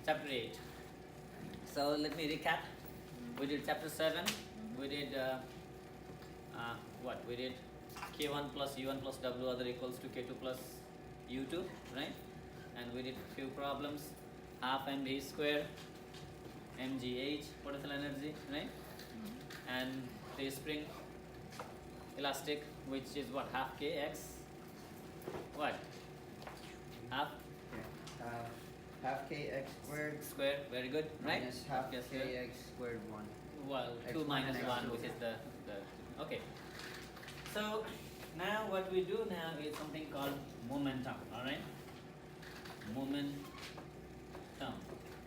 chapter 8. So let me recap. We did chapter 7. We did what? We did K1 plus U1 plus W other equals to K2 plus U2, right? And we did few problems. Half mv square, mgh, potential energy, right? And the spring elastic, which is what? Half kx. What? Half kx squared Square, very good, right? minus half kx squared 1. Well, X 2 minus minus 1, two. which is the okay. So now what we do now is something called momentum, alright? Momentum.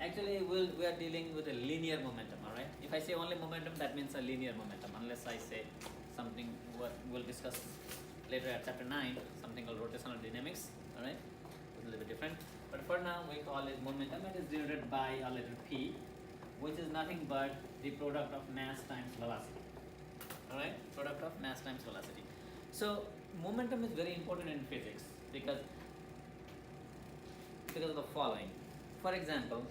Actually, we are dealing with a linear momentum, alright? If I say only momentum, that means a linear momentum, unless I say something what we'll discuss later at chapter 9, something called rotational dynamics, alright? It's a little bit different. But for now, we call it momentum. It is denoted by a letter P, which is nothing but the product of mass times velocity. Alright? Product of mass times velocity. So momentum is very important in physics because of the following. For example,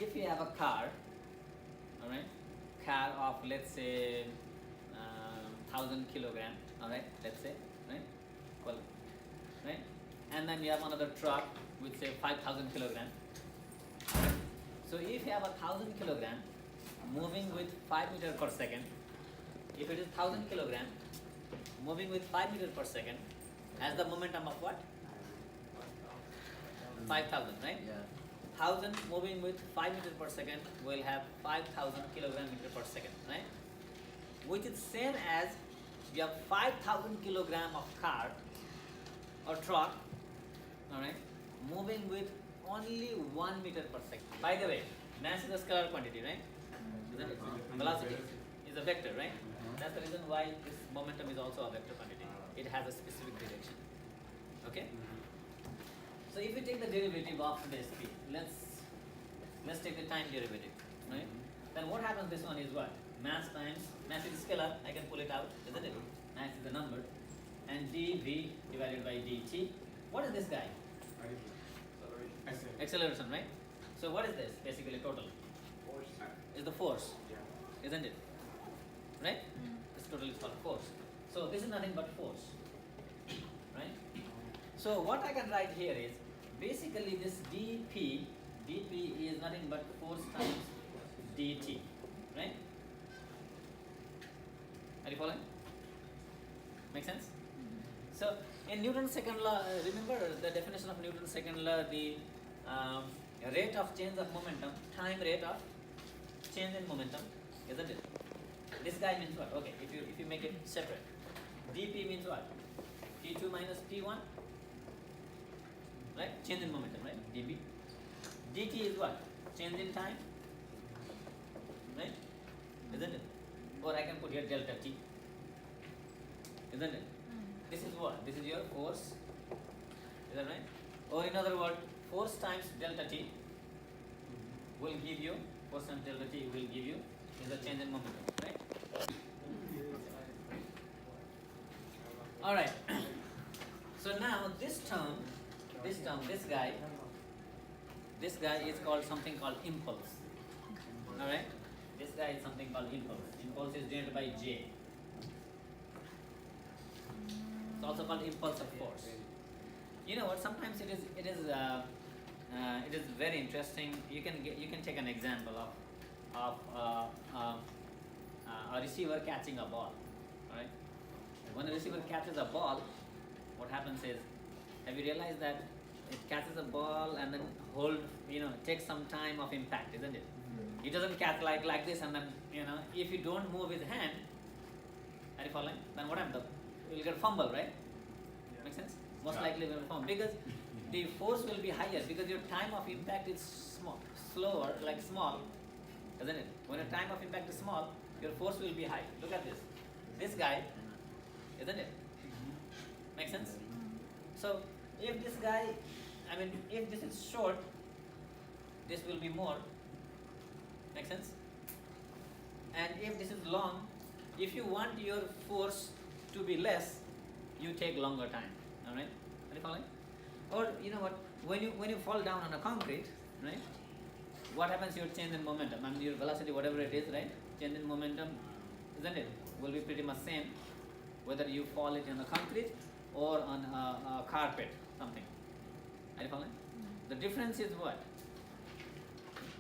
if you have a car, alright, car of let's say 1000 kilogram, alright, let's say, right? Well, right? And then you have another truck with say 5000 kilogram. So if you have 1000 kilogram moving with 5 meter per second, if it is 1000 kilogram moving with 5 meter per second, has the momentum of what? 5000, right? Yeah. 1000 moving with 5 meter per second will have 5000 kilogram meter per second, right? Which is same as you have 5000 kilogram of car or truck, alright, moving with only 1 meter per second. By the way, mass is a scalar quantity, right? Isn't it? Velocity is a vector, right? That's the reason why this momentum is also a vector quantity. It has a specific direction. Okay? So if we take the derivative of this p, let's take the time derivative, right? Then what happens? This one is what? Mass is scalar. I can pull it out, isn't it? Mass is the number, and dv divided by dt. What is this guy? Acceleration, right? So what is this? Basically total. Is the force, isn't it? Right? This total is called force. So this is nothing but force, right? So what I can write here is basically this dp is nothing but force times dt, right? Are you following? Make sense? So in Newton's second law, remember the definition of Newton's second law, the rate of change of momentum, time rate of change in momentum, isn't it? This guy means what? Okay, if you make it separate, dp means what? P2 minus P1, right? Change in momentum, right? dp. dt is what? Change in time, right? Isn't it? Or I can put here delta t, isn't it? This is what? This is your force, is that right? Or in other words, force times delta t will give you, force times delta t will give you is the change in momentum, right? Alright. So now this guy is called something called impulse. Alright? This guy is something called impulse. Impulse is denoted by J. It's also called impulse of force. You know what? Sometimes it is very interesting. You can take an example of a receiver catching a ball. All right. When a receiver catches a ball, what happens is, have you realized that it catches a ball and then takes some time of impact, isn't it? It doesn't catch like this and then if you don't move his hand, are you following? Then what happens? You'll get fumble, right? Make sense? Most likely will fumble because the force will be higher because your time of impact is small, isn't it? When your time of impact is small, your force will be high. Look at this. This guy, isn't it? Make sense? So if this guy, if this is short, this will be more. Make sense? And if this is long, if you want your force to be less, you take longer time. Alright? Are you following? Or you know what? When you fall down on a concrete, right? What happens to your change in momentum? I mean your velocity, whatever it is, right? Change in momentum, isn't it? Will be pretty much same whether you fall it on a concrete or on a carpet, something. Are you following? The difference is what?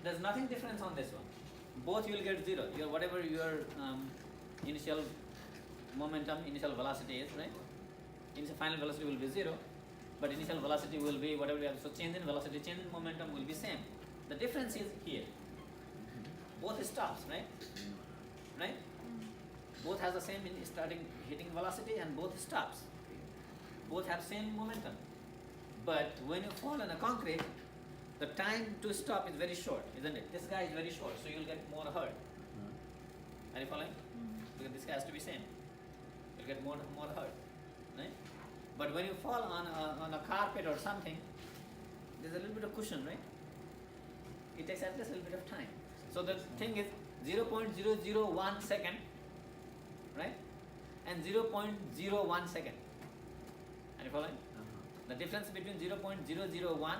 There's nothing difference on this one. Both you will get 0. Your whatever your initial momentum, initial velocity is, right? Initial final velocity will be 0, but initial velocity will be whatever you have. So change in velocity, change in momentum will be same. The difference is here. Both stops, right? Right? Both has the same starting hitting velocity and both stops. Both have same momentum. But when you fall on a concrete, the time to stop is very short, isn't it? This guy is very short, so you'll get more hurt. Are you following? Because this guy has to be same. You'll get more hurt, right? But when you fall on a carpet or something, there's a little bit of cushion, right? It takes at least a little bit of time. So the thing is 0.001 second, right? And 0.01 second. Are you following? The difference between 0.001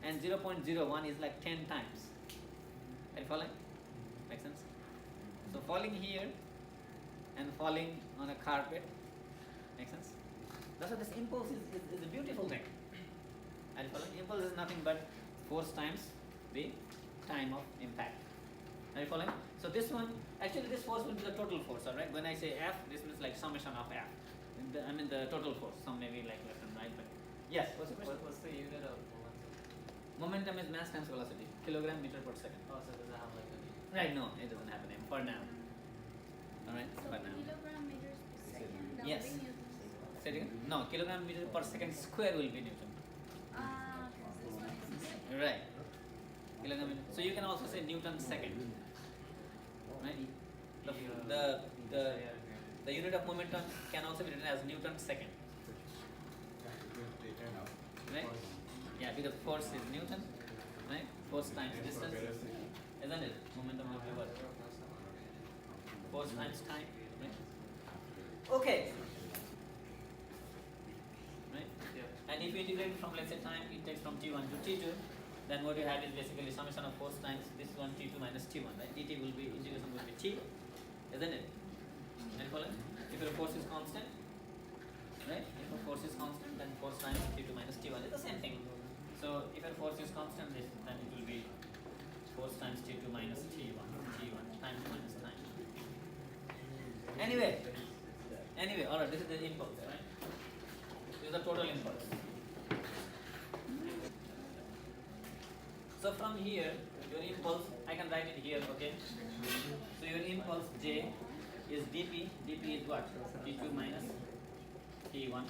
and 0.01 is like 10 times. Are you following? Make sense? So falling here and falling on a carpet, make sense? That's why this impulse is a beautiful thing. Are you following? Impulse is nothing but force times the time of impact. Are you following? So this one, actually this force will be the total force, alright? When I say F, this means like summation of F. I mean the total force, some maybe like left and right, but yes, what's the question? What's the unit of momentum? Momentum is mass times velocity, kilogram meter per second. Oh, so does that have like a Right, no, it doesn't have a name for now. Alright, So for now. kilogram meters per second, that Yes. will be Newton. Say it again? No, kilogram meter per second square will be Newton. Okay, so this one is Right. Kilogram meter. So you can also say Newton second. Right? The unit of momentum can also be written as Newton second. Right? Yeah, because force is Newton, right? Force times distance, isn't it? Momentum will be what? Force times time, right? Okay. Right? Yeah. And if you integrate from, let's say, time, it takes from t1 to t2, then what you have is basically summation of force times this one t2 minus t1, right? dt will be, integration will be t, isn't it? Are you following? If your force is constant, right? If your force is constant, then force times t2 minus t1 is the same thing. So if your force is constant, then it will be force times t2 minus t1, times minus time. Anyway, alright, this is the impulse, right? This is the total impulse. So from here, your impulse, I can write it here, okay? So your impulse J is dp, dp is what? t2 minus t1.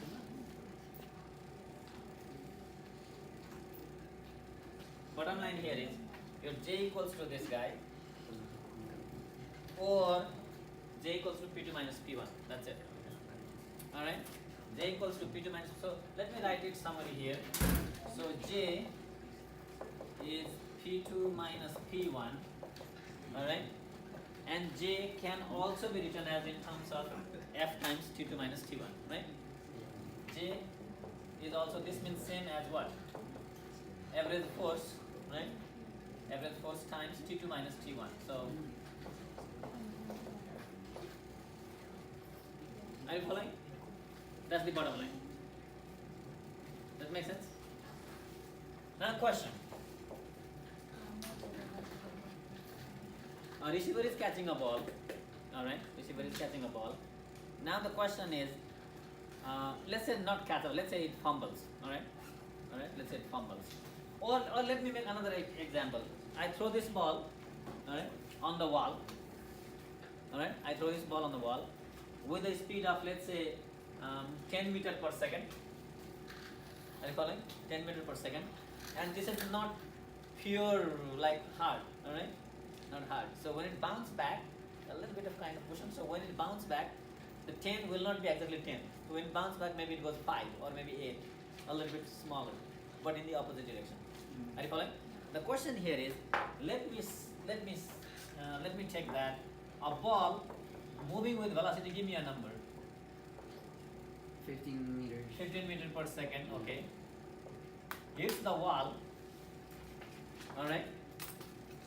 Bottom line here is, your J equals to this guy, or J equals to P2 minus P1, that's it. Alright? J equals to P2 minus, so let me write it summary here. So J is P2 minus P1, alright? And J can also be written as in terms of F times T2 minus T1, right? J is also, this means same as what? Average force, right? Average force times T2 minus T1. So, are you following? That's the bottom line. That makes sense? Now question. A receiver is catching a ball, alright? Receiver is catching a ball. Now the question is, let's say not catch, let's say it fumbles, alright? Alright, let's say it fumbles. Or let me make another example. I throw this ball, alright, on the wall, alright? I throw this ball on the wall with a speed of, let's say, 10 meters per second. Are you following? 10 meters per second. And this is not pure like hard, alright? Not hard. So when it bounces back, a little bit of kind of cushion. So when it bounces back, the 10 will not be exactly 10. So when it bounces back, maybe it goes 5 or maybe 8, a little bit smaller, but in the opposite direction. Are you following? The question here is, let me take that a ball moving with velocity. Give me a number. 15 meters. 15 meters per second. Okay. Hits the wall. Alright?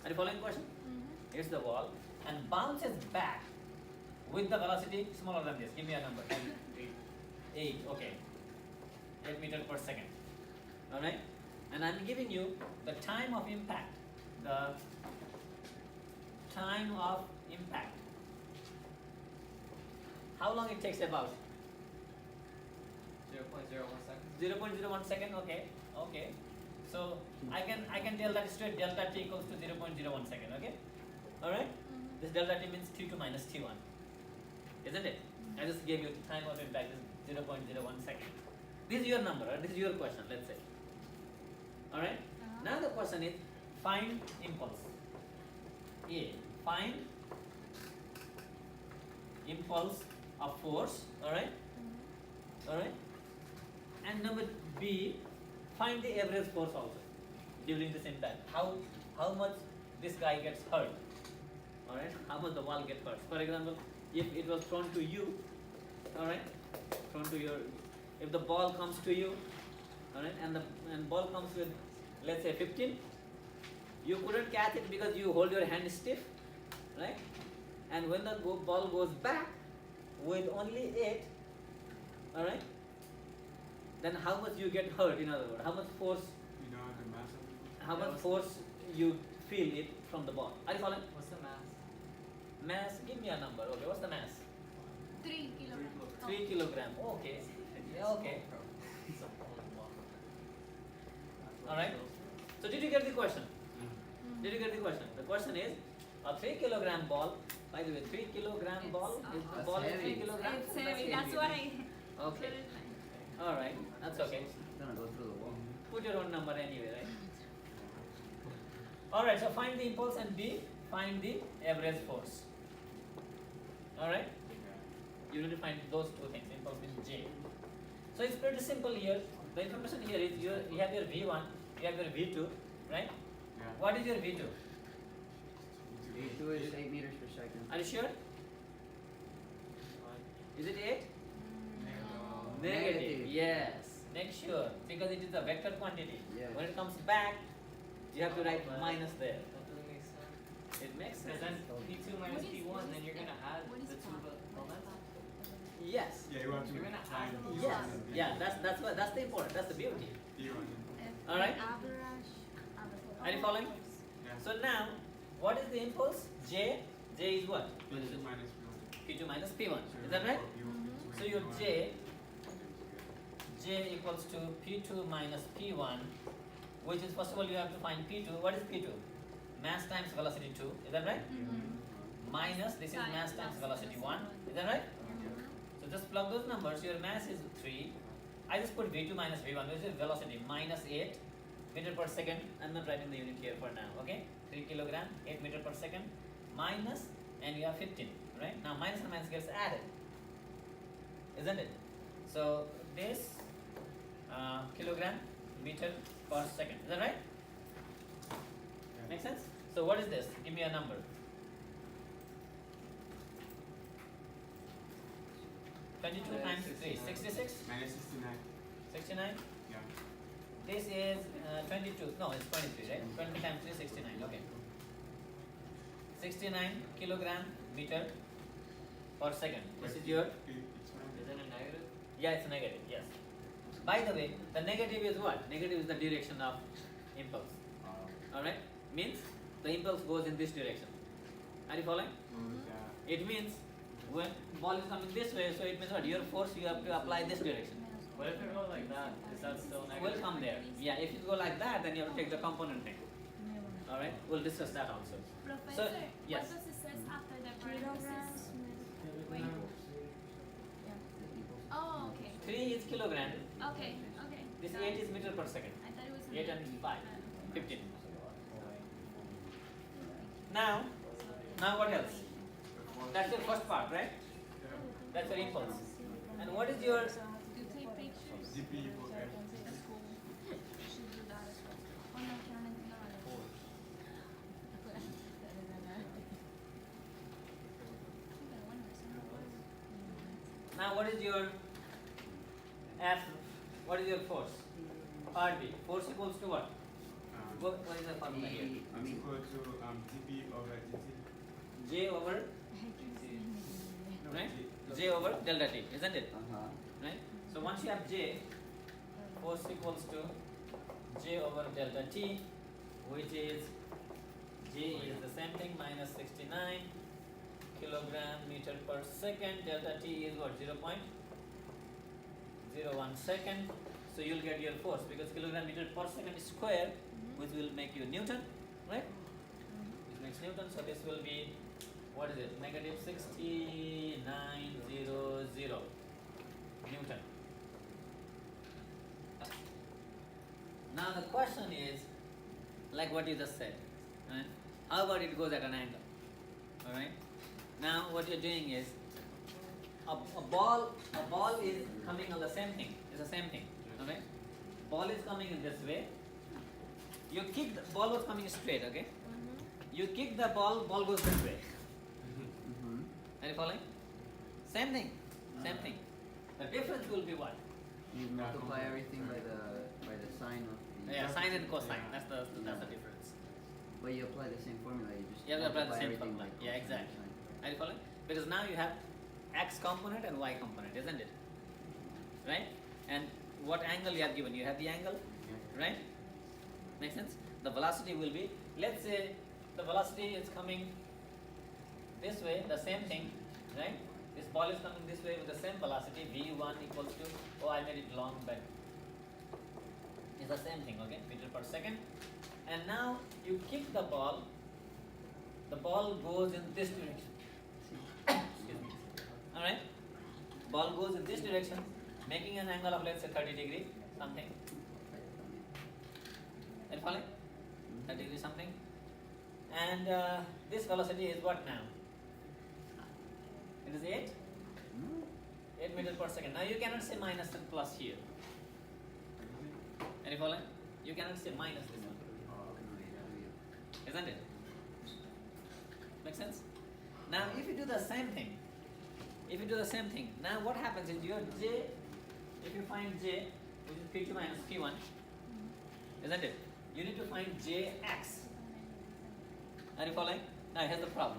Are you following the question? Mm-hmm. Hits the wall and bounces back with the velocity smaller than this. Give me a number. 8, okay. 8 meters per second. Alright? And I'm giving you the time of impact. The time of impact. How long it takes about? 0.01 seconds. 0.01 second, okay. Okay. So I can tell that straight delta t equals to 0.01 second, okay? Alright? Mm-hmm. This delta t means t2 minus t1. Isn't it? I just gave you the time of impact is 0.01 second. This is your number, right? This is your question, let's say. Alright? Now the question is find impulse. A. Find impulse of force, alright? Alright? And number B, find the average force also during this impact. How much this guy gets hurt. Alright? How much the wall gets hurt. For example, if it was thrown to you, alright? Thrown to your, if the ball comes to you, alright, and ball comes with, let's say 15, you couldn't catch it because you hold your hand stiff, right? And when the ball goes back with only 8, alright, then how much you get hurt, in other words, how much force, You know the mass of it? how much force you feel it from the ball. Are you following? What's the mass? Mass, give me a number, okay, what's the mass? 3 kilograms. 3 kilogram, okay, yeah, okay. It's a whole block. Alright, so did you get the question? Mm-hmm. Did you get the question? The question is, a 3 kilogram ball, by the way, 3 kilogram ball, is the That's ball is 3 heavy. kilograms? It's heavy, that's why. Okay, alright, that's okay. It's gonna go through the wall. Put your own number anyway, right? Alright, so find the impulse and B, find the average force. Alright? You need to find those two things, impulse means J. So it's pretty simple here. The information here is you have your V1, you have your V2, right? Yeah. What is your V2? V2 is 8 meters per second. Are you sure? Is it 8? No. Negative. Negative. Yes. Make sure, because it is a vector quantity. Yeah. When it comes back, you have to write minus there. That doesn't make sense. It makes Because sense. then P2 minus P1, then you're gonna add What is the two moments. Yes. Yeah, you have to You're gonna find add P1 Yes. and Yeah, P2. that's the important. That's the beauty. P1. Alright. Average. Are you following? Yeah. So now, what is the impulse? J. J is what? P2 minus P1. P2 minus P1. So Is that right? for P1, So your J, J equals to P2 minus P1, which is first of all you have to find P2. What is P2? Mass times velocity 2. Is that right? Minus this is mass times velocity 1. Is that right? So just plug those numbers. Your mass is 3. I just put V2 minus V1, which is velocity minus 8 meter per second. I'm not writing the unit here for now. Okay? 3 kilogram, 8 meter per second, minus, and you have 15. Right? Now minus and minus gets added. Isn't it? So this kilogram meter per second. Is that right? Make sense? So what is this? Give me a number. Twenty-two times 3, 66? Minus 69. 69? Yeah. This is 22. No, it's 23, right? 20 times 3, 69. Okay. 69 kilogram meter per second. This is your. It's fine. Is it a negative? Yeah, it's negative. Yes. By the way, the negative is what? Negative is the direction of impulse. Alright? Means the impulse goes in this direction. Are you following? Yeah. It means when ball is coming this way, so it means what? Your force you have to apply this direction. What if it goes like that? Is that still negative? We'll come there. Yeah, if you go like that, then you have to take the component thing. Alright? We'll discuss that also. Professor, yes. what does it says after the Kilograms. parenthesis? Wait. Oh, okay. 3 is kilogram. Okay, okay. This Got 8 it. is meter per second. I thought it was 8 and 5. 15. So Now what else? That's your first part, right? That's your impulse. And what is your do you take pictures? GP equals F. That's cool. Should do that as well. Oh no, can I do that? now what is your F? What is your force? Part B. Force equals to what? What is the formula here? It's equal to dp over dt. J over, No, right? G- J over delta t, isn't it? Uh-huh. Right? So once you have J, force equals to J over delta t, which is J is the same thing, minus 69 kilogram meter per second. Delta t is what? 0.01 second. So you'll get your force because kilogram meter per second is square, which will make you Newton, right? Which makes Newton. So this will be, what is it? Negative 6900 Newton. Now the question is, like what you just said, right? How about it goes at an angle? Alright? Now what you're doing is, a ball is coming on the same thing. It's the same thing. Okay? Ball is coming in this way. You kick the ball was coming straight, okay? You kick the ball goes this way. Mm-hmm. Are you following? Same thing. Same thing. The difference will be what? You multiply everything by the sine of the. Yeah, sine and cosine. Yeah. That's the difference. But you apply the same formula. You just You have to apply the same everything formula. by Yeah, cosine, exactly. sine. Are you following? Because now you have x component and y component, isn't it? Right? And what angle you have given? You have the angle, right? Make sense? The velocity will be, let's say the velocity is coming this way, the same thing, right? This ball is coming this way with the same velocity, v1 equals to, oh I made it long, but it's the same thing, okay? Meter per second. And now you kick the ball goes in this direction. Excuse me. Alright? Ball goes in this direction, making an angle of let's say 30 degree, something. Are you following? 30 degree something. And this velocity is what now? It is 8? 8 meters per second. Now you cannot say minus and plus here. Are you following? You cannot say minus this one. Isn't it? Make sense? Now if you do the same thing, now what happens is your J, if you find J, which is P2 minus P1, isn't it? You need to find Jx. Are you following? Now here's the problem.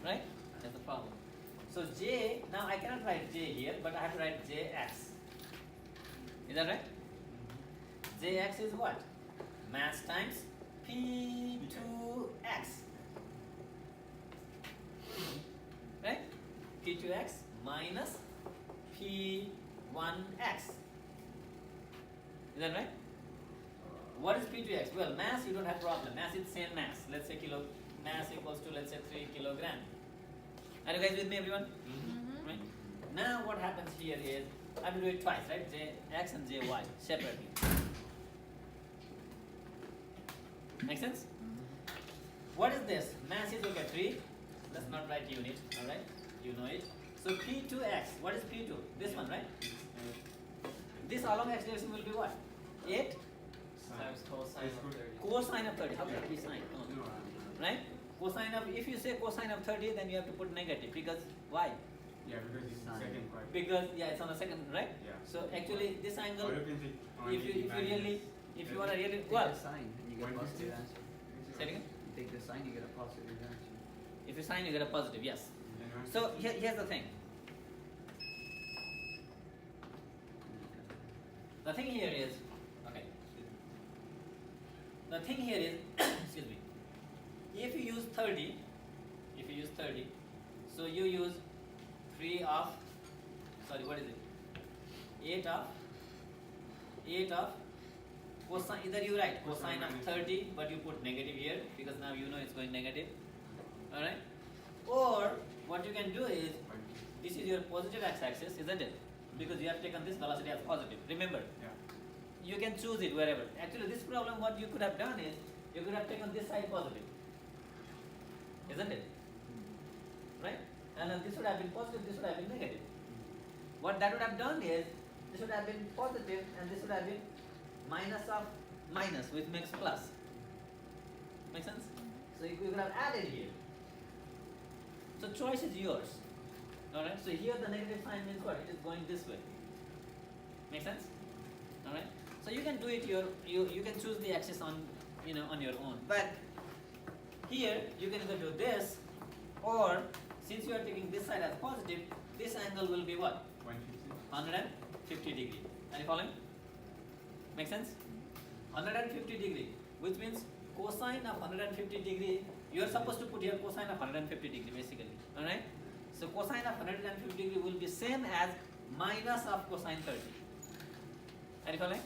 Right? Here's the problem. So J, now I cannot write J here, but I have to write Jx. Is that right? Jx is what? Mass times P2x. Right? P2x minus P1x. Is that right? What is P2x? Well, mass you don't have problem. Mass is same mass. Let's say mass equals to let's say 3 kilogram. Are you guys with me, everyone? Right? Now what happens here is I have to do it twice, right? Jx and Jy separately. Make sense? What is this? Mass is okay 3. Let's not write unit. All right, you know it. So P2x. What is P2? This one, right? This along x direction will be what? 8 Times cosine of 30. cosine of 30. How can it be sine? Come on. Right? Cosine of, if you say cosine of 30, then you have to put negative because why? Yeah, because it's the Sine. second part. Because yeah, it's on the second, right? Yeah. So actually, this angle, Or you can take if you want to really, Take well, the sine, and you get a 150. positive answer. say it again. You take the sine, you get a positive answer. If you sine, you get a positive. Yes. So here's the thing. The thing here is, okay. The thing here is, excuse me. If you use 30, so you use 3 of, sorry, what is it? 8 of cosine, either you write cosine of 30, but you put negative here, because now you know it's going negative. Alright? Or, what you can do is, this is your positive x-axis, isn't it? Because you have taken this velocity as positive. Remember, Yeah. you can choose it wherever. Actually, this problem, what you could have done is, you could have taken this side positive. Isn't it? Right? And then this would have been positive, this would have been negative. What that would have done is, this would have been positive, and this would have been minus of minus, which makes plus. Make sense? So you could have added here. So choice is yours. Alright? So here the negative sign means what? It is going this way. Make sense? Alright? So you can do it you can choose the axis on on your own. But here you can either do this, or since you are taking this side as positive, this angle will be what? 150 degree. Are you following? Make sense? 150 degree, which means cosine of 150 degree. You are supposed to put here cosine of 150 degree basically. All right. So cosine of 150 degree will be same as minus of cosine 30. Are you following?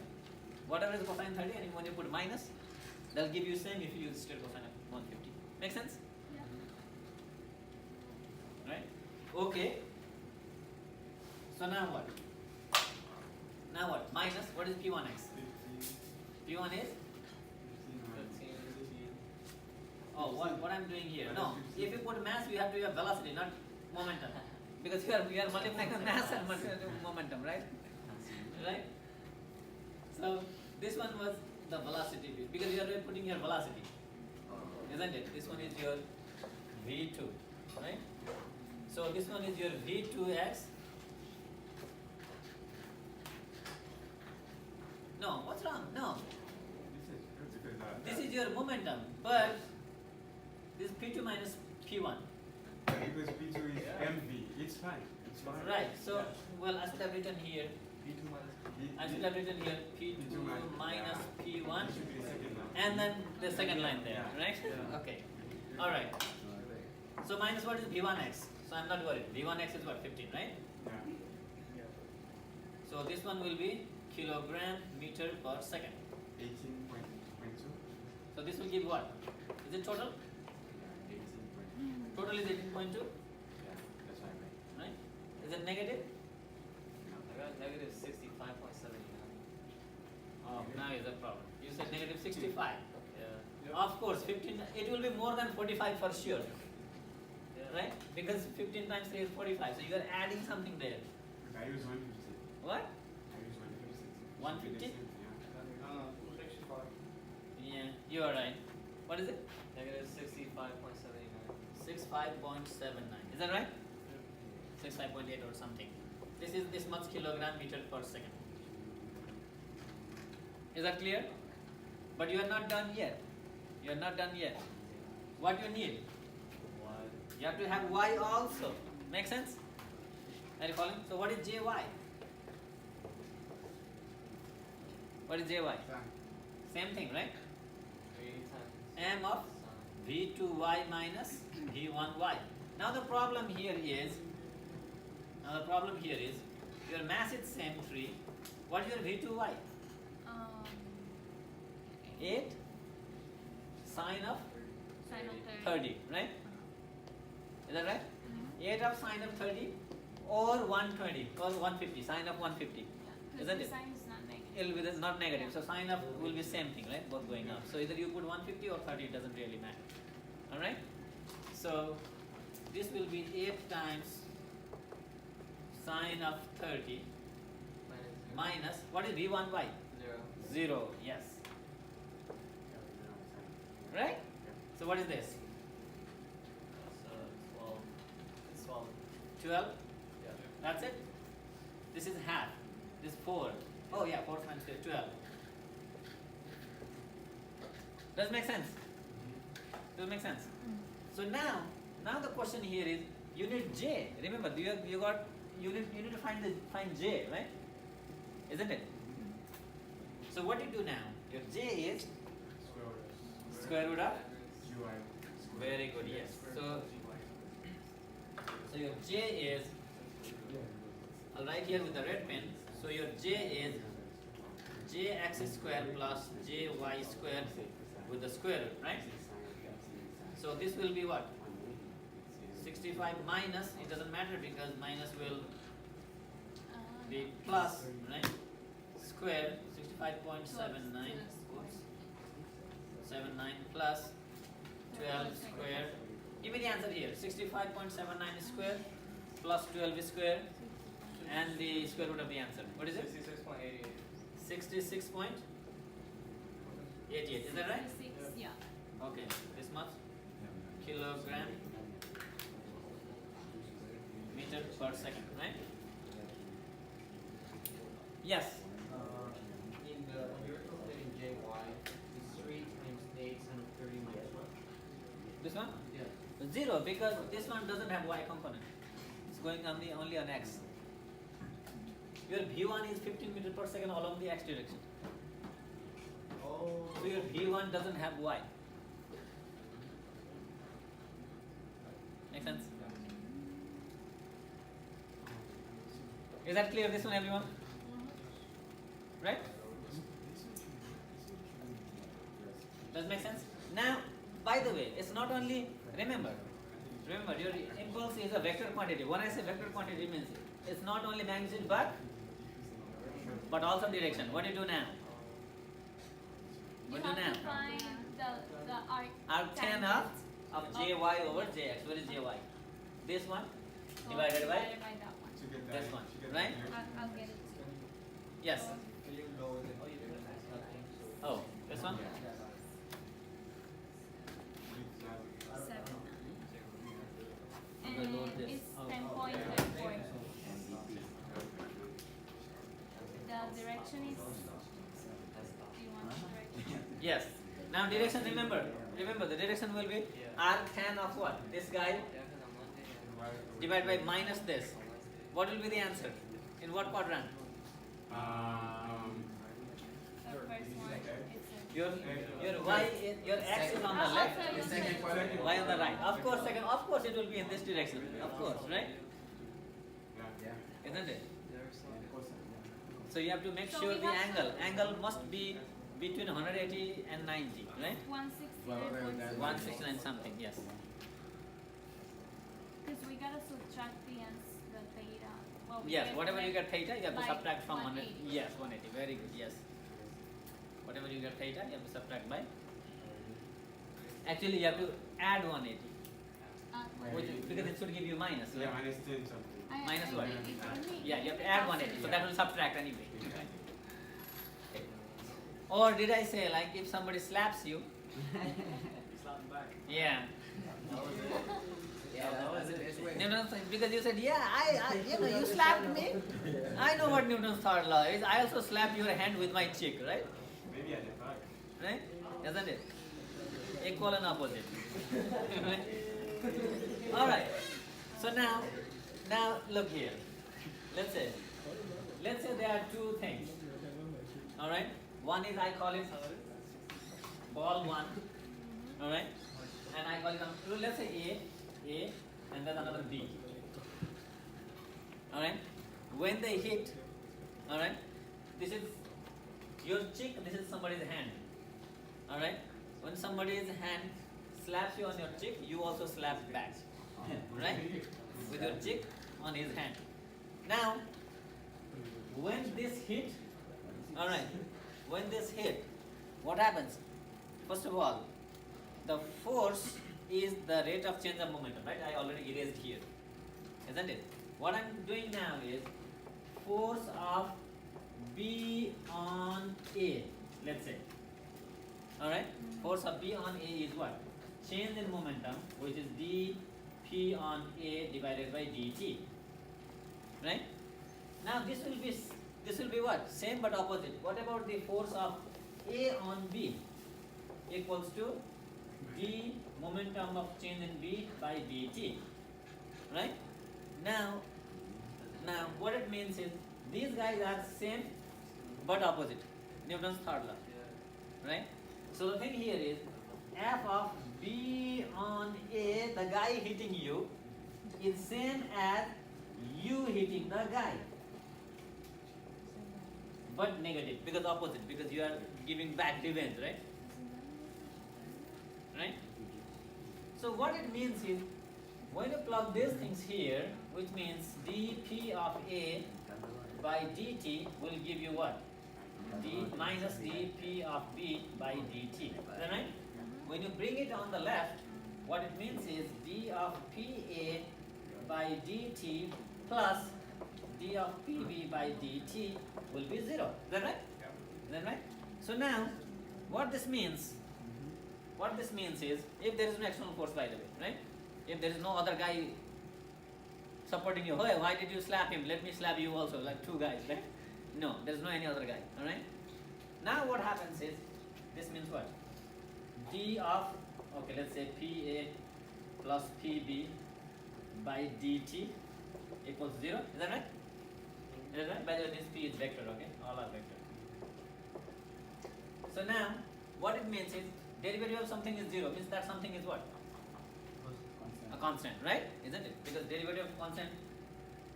Whatever is cosine 30, and when you put minus, they'll give you same if you use straight cosine of 150. Make sense? Yeah. Right? Okay. So now what? Now what? Minus, what is P1x? P1 is? 15. Oh, what I'm doing here? No, if you put mass, you have to have velocity, not momentum. Because you are multiplying the mass and momentum, right? Right? So this one was the velocity bit, because you are putting your velocity, isn't it? This one is your V2, right? So this one is your V2x. No, what's wrong? No, this is your momentum, but this P2 minus P1. Because P2 is MV, it's fine. It's fine. Right, so, well, I should have written here, P2 minus I should have written here P2 minus P1, It should be the second line. and then the second line there, right? Yeah. Okay, alright. So minus what is V1x? So I'm not worried. V1x is what, 15, right? Yeah. So this one will be kilogram meter per second. 18.2. So this will give what? Is it total? Yeah, 18.2. Total is 18.2, Yeah, that's what I meant. right? Is it negative? I got negative 65.79. Oh, now is the problem. You said negative 65. Yeah. Of course, 15, it will be more than 45 for sure, Yeah. right? Because 15 times 3 is 45, so you are adding something there. But I use 156. What? I use 156. 150? Yeah. Yeah, you are right. What is it? Negative 65.79. 65.79. Is that right? 65.8 or something. This is this much kilogram meter per second. Is that clear? But you are not done yet. You are not done yet. What you need? Y. You have to have y also. Make sense? Are you following? So what is jy? What is jy? Same thing, right? 3 times M of sine. V2y minus V1y. Now the problem here is, your mass is same 3. What is your V2y? Um, 8 sine of Sine of 30, right? Is that right? 8 of sine of 30 or 120 or 150, sine of 150. Yeah, Isn't because it? the sign is not negative. It will be not negative, so sine of will be same thing, right? Both going up. So either you put 150 or 30, it doesn't really matter. Alright? So this will be 8 times sine of 30 minus, what is V1y? 0. 0, yes. Right? So what is this? That's 12. It's 12. 12? Yeah. That's it? This is half. This 4. Oh yeah, 4 times 12. Does it make sense? Does it make sense? So now the question here is, you need J. Remember, you need to find J, right? Isn't it? So what you do now? Your J is square root of. UI. Very good. Yes. So your J is. I'll write here with the red pen. So your J is jx square plus jy square with the square root, right? So this will be what? 65 minus, it doesn't matter because minus will be plus, right? Square, 65.79, oops, 79 plus 12 square. Give me the answer here, 65.79 square plus 12 square and the square root of the answer. What is it? 66.88. 66.88, is that right? 6, yeah. Okay, this much kilogram meter per second, right? Yes. When you were calculating JY, it's 3 times This one? Yeah. 0, because this one doesn't have y component. It's going only on x. Your v1 is 15 meters per second along the x direction. Oh. So your v1 doesn't have y. Make sense? Is that clear, this one, everyone? Right? Does it make sense? Now, by the way, it's not only, remember, your impulse is a vector quantity. When I say vector quantity, means it's not only magnitude but also direction. What do you do now? You What have do you to now? find the arc. Arctan of jy over jx. What is jy? This one divided by that one. To get this that, one, to get right? that. I'll get it too. Yes. Can you know the Oh, this one? Seven. Okay, load And this. it's 10.34. The direction is. Do you want the direction? Yes. Now direction, remember the direction will be arctan of what? This guy divided by minus this. What will be the answer? In what quadrant? The first one. It's Your y, your x is on the left, also The second quadrant. y on the right. Of course it will be in this direction. Of course, right? Yeah. Isn't it? So you have to make So sure we the have to- angle must be between 180 and 90, right? 169.6. 169 something, yes. Because we gotta subtract the theta. Well, we Yes, whatever you get theta, you have to by subtract from 100. 180. Yes, 180. Very good. Yes. Whatever you get theta, you have to subtract by. Actually, you have to add 180, because it should give you minus. Yeah, Right? minus 10 something. Minus what? What? Yeah, you have to add 180, so that will subtract anyway. Okay. Or did I say, like, if somebody slaps you? slap back? Yeah. Yeah, that was the best way. Newton's, because you said, yeah, you slapped me. I know what Newton's third law is. I also slapped your hand with my cheek, right? Maybe at the back. Right? Isn't it? Equal and opposite. Right? All right. So now look here. Let's say there are two things. All right. One is, I call it ball 1. All right. And I call it, let's say A, and then another B. All right. When they hit, all right, this is your cheek, this is somebody's hand. All right. When somebody's hand slaps you on your cheek, you also slap back, right? With your cheek on his hand. Now, when this hit, all right, when this hit, what happens? First of all, the force is the rate of change of momentum, right? I already erased here, isn't it? What I'm doing now is force of B on A, let's say. All right, force of B on A is what? Change in momentum, which is dP on A divided by dt, right? Now this will be what? Same but opposite. What about the force of A on B equals to d momentum of change in B by dt, right? Now what it means is these guys are same but opposite. Newton's third law, right? So the thing here is f of B on A, the guy hitting you, is same as you hitting the guy, but negative, because opposite, because you are giving back revenge, right? Right? So what it means is, when you plug these things here, which means dP of A by dt will give you what? D minus dP of B by dt. Is that right? When you bring it on the left, what it means is d of PA by dt plus d of PB by dt will be 0. Is that right? Is that right? So now, what this means is, if there is no external force, by the way, right? If there is no other guy supporting you, hey, why did you slap him? Let me slap you also, like two guys, right? No, there is no any other guy, all right? Now what happens is, this means what? D of, okay, let's say PA plus PB by dt equals 0. Is that right? Is that right? By the way, this P is vector, okay? All are vector. So now, what it means is, derivative of something is 0, means that something is what? A constant, right? Isn't it? Because derivative of constant,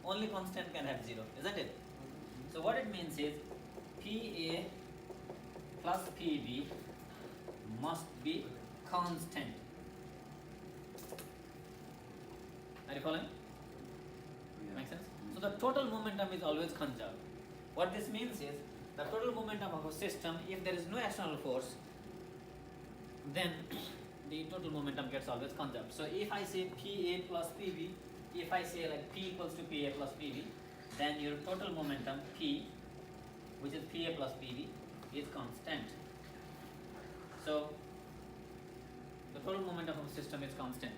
only constant can have 0, isn't it? So what it means is, PA plus PB must be constant. Are you following? Yeah. Make sense? So the total momentum is always conserved. What this means is, the total momentum of a system, if there is no external force, then the total momentum gets always conserved. So if I say PA plus PB, if I say like P equals to PA plus PB, then your total momentum P, which is PA plus PB, is constant. So the total momentum of a system is constant.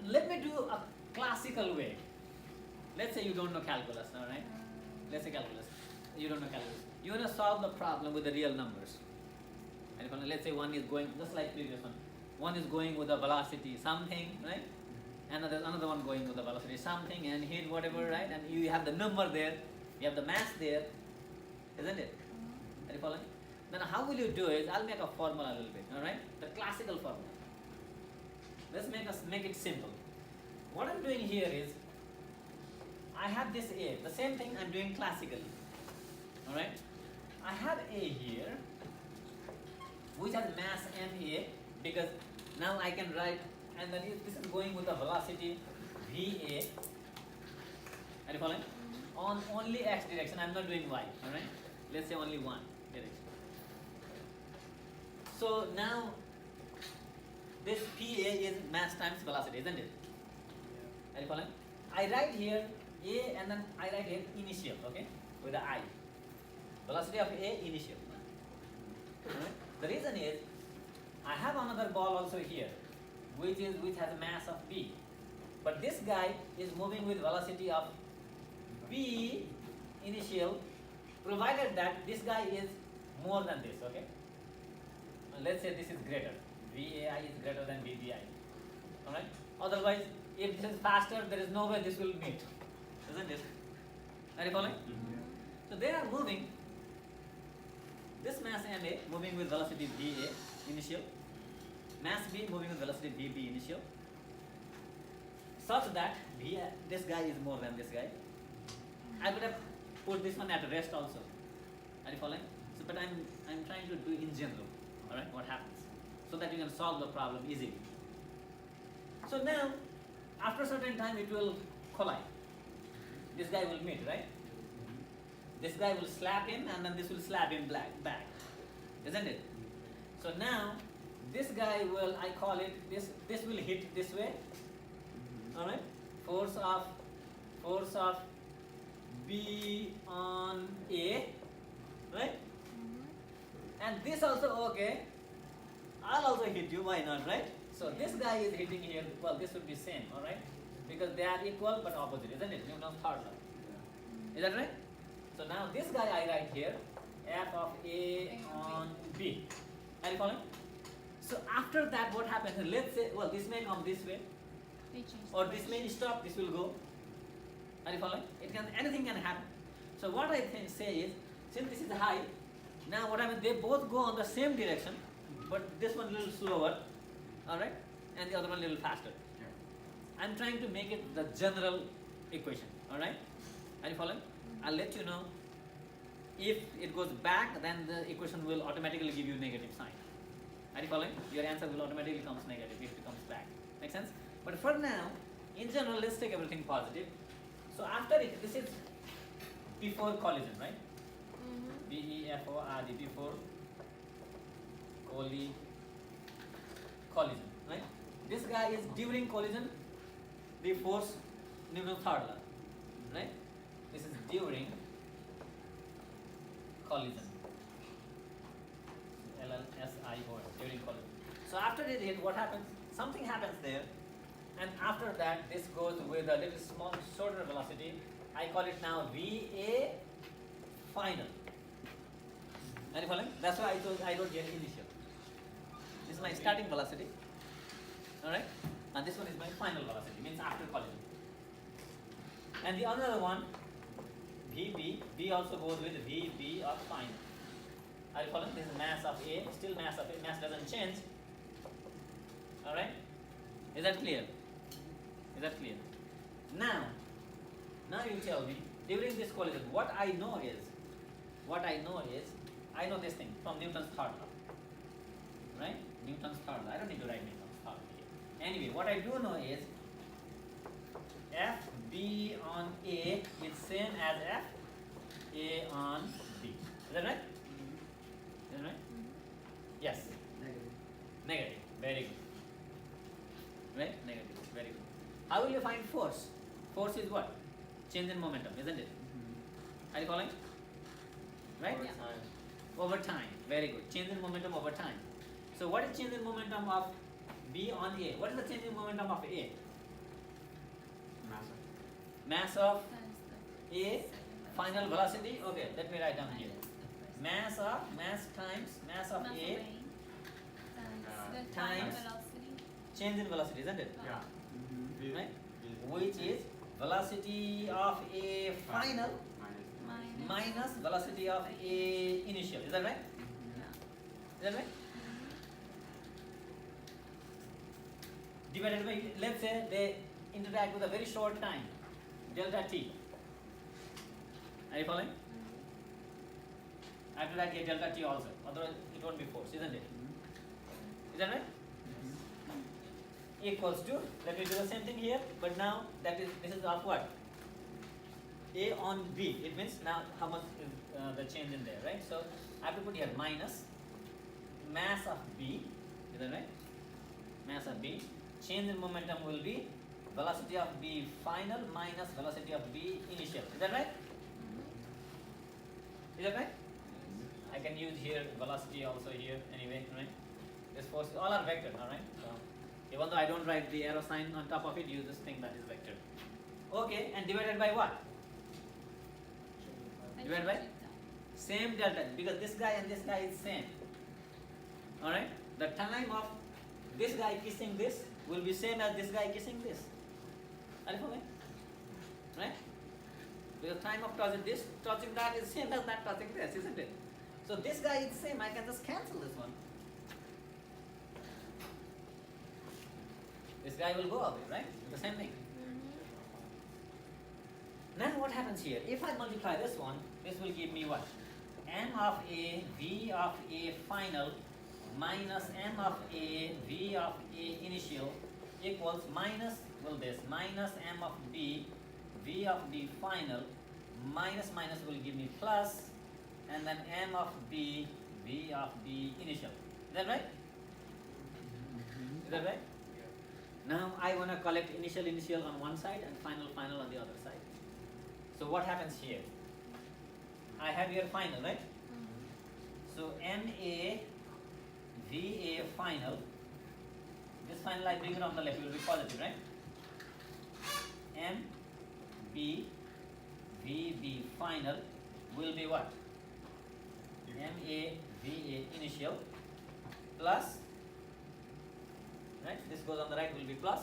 Let me do a classical way. Let's say you don't know calculus, alright? Let's say calculus. You don't know calculus. You want to solve the problem with the real numbers. And let's say one is going, just like previous one. One is going with a velocity something, right? And there's another one going with a velocity something, and hit whatever, right? And you have the number there, you have the mass there, isn't it? Are you following? Then how will you do it? I'll make a formula a little bit, alright? The classical formula. Let's make it simple. What I'm doing here is, I have this A, the same thing I'm doing classically, alright? I have A here, which has mass ma, because now I can write, and then if this is going with the velocity va, are you following? On only x direction, I'm not doing y, alright? Let's say only one direction. So now, this pa is mass times velocity, isn't it? Are you following? I write here a, and then I write here initial, okay, with the I. Velocity of a initial. Alright? The reason is, I have another ball also here, which has a mass of b, but this guy is moving with velocity of b initial, provided that this guy is more than this, okay? Let's say this is greater, vai is greater than bbi, alright? Otherwise, if this is faster, there is no way this will meet, isn't it? Are you following? So they are moving, this mass ma moving with velocity va initial, mass b moving with velocity bb initial, such that this guy is more than this guy. I would have put this one at rest also. Are you following? So, but I'm trying to do in general, alright, what happens, so that you can solve the problem easily. So now, after a certain time it will collide. This guy will meet, right? This guy will slap him, and then this will slap him back, isn't it? So now, this guy will, I call it, this will hit this way, alright? Force of B on A, right? And this also, okay, I'll also hit you, why not, right? So this guy is hitting here, well, this would be same, alright? Because they are equal but opposite, isn't it? Newton's third law. Is that right? So now this guy I write here, f of A on B. Are you following? So after that, what happens? Let's say, well, this may come this way, or this may stop, this will go. Are you following? Anything can happen. So what I say is, since this is high, now what happens, they both go on the same direction, but this one a little slower, alright, and the other one a little faster. I'm trying to make it the general equation, alright? Are you following? I'll let you know. If it goes back, then the equation will automatically give you negative sign. Are you following? Your answer will automatically comes negative if it comes back. Make sense? But for now, in general, let's take everything positive. So after it, this is before collision, right? B-E-F-O-R-D, before collision, right? This guy is during collision, the force Newton's third law, right? This is during collision. L-L-S-I-O-N, during collision. So after it hit, what happens? Something happens there, and after that, this goes with a little small, shorter velocity. I call it now VA final. Are you following? That's why I don't get initial. This is my starting velocity. Alright? And this one is my final velocity, means after collision. And the other one, VB, B also goes with VB of final. Are you following? This is mass of A, still mass of A, mass doesn't change. Alright? Is that clear? Is that clear? Now you tell me, during this collision, what I know is, I know this thing from Newton's third law. Right? Newton's third law. I don't need to write Newton's third law here. Anyway, what I do know is, FB on A is same as FA on B. Is that right? Is that right? Yes. Negative. Negative. Very good. Right? Negative. Very good. How will you find force? Force is what? Change in momentum, isn't it? Are you following? Right? Over Yeah. time. Over time. Very good. Change in momentum over time. So what is change in momentum of B on A? What is the change in momentum of A? Mass of Times the A, second final velocity. Okay, let me write down here. minus the first Mass times mass of mass A, of A times the times time velocity. change in velocity, isn't it? Yeah. V- Right? V- Which is velocity of A final minus minus velocity of A initial. Is that right? Yeah. Is that right? Divided by, let's say they interact with a very short time, delta t. Are you following? I have to write a delta t also, otherwise it won't be force, isn't it? Is that right? Equals to, let me do the same thing here, but now this is of what? A on B. It means now how much is the change in there, right? So I have to put here minus mass of B. Is that right? Mass of B. Change in momentum will be velocity of B final minus velocity of B initial. Is that right? Is that right? I can use here velocity also here anyway, right? This force, all are vector, alright? So even though I don't write the arrow sign on top of it, you just think that is vector. Okay, and divided by what? Divided by? Same delta, because this guy and this guy is same. Alright? The time of this guy kissing this will be same as this guy kissing this. Are you following? Right? Because time of touching that is same as that touching this, isn't it? So this guy is same, I can just cancel this one. This guy will go away, right? The same thing. Now what happens here? If I multiply this one, this will give me what? M of A, V of A final minus M of A, V of A initial equals minus, minus M of B, V of B final, minus will give me plus, and then M of B, V of B initial. Is that right? Is that right? Now I want to collect initial on one side and final on the other side. So what happens here? I have here final, right? So MA, VA final. This final I bring it on the left, it will be positive, right? MB, VB final will be what? MA, VA initial plus, right? This goes on the right, will be plus.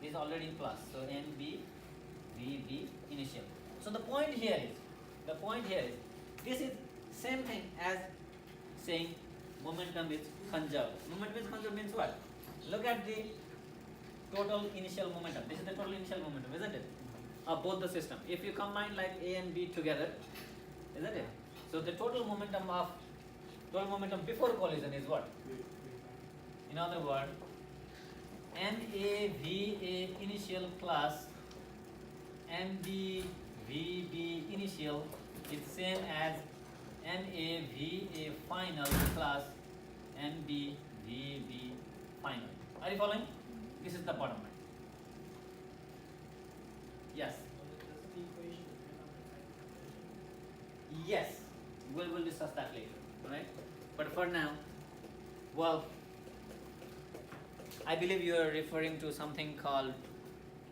This is already plus. So MB, VB initial. So the point here is, this is same thing as saying momentum is conserved. Momentum is conserved means what? Look at the total initial momentum. This is the total initial momentum, isn't it? Of both the system. If you combine like A and B together, isn't it? So the total momentum before collision is what? In other words, MAVA initial plus MBVB initial is same as MAVA final plus MBVB final. Are you following? This is the bottom line. Yes. Yes. We'll discuss that later. Right? But for now, well, I believe you are referring to something called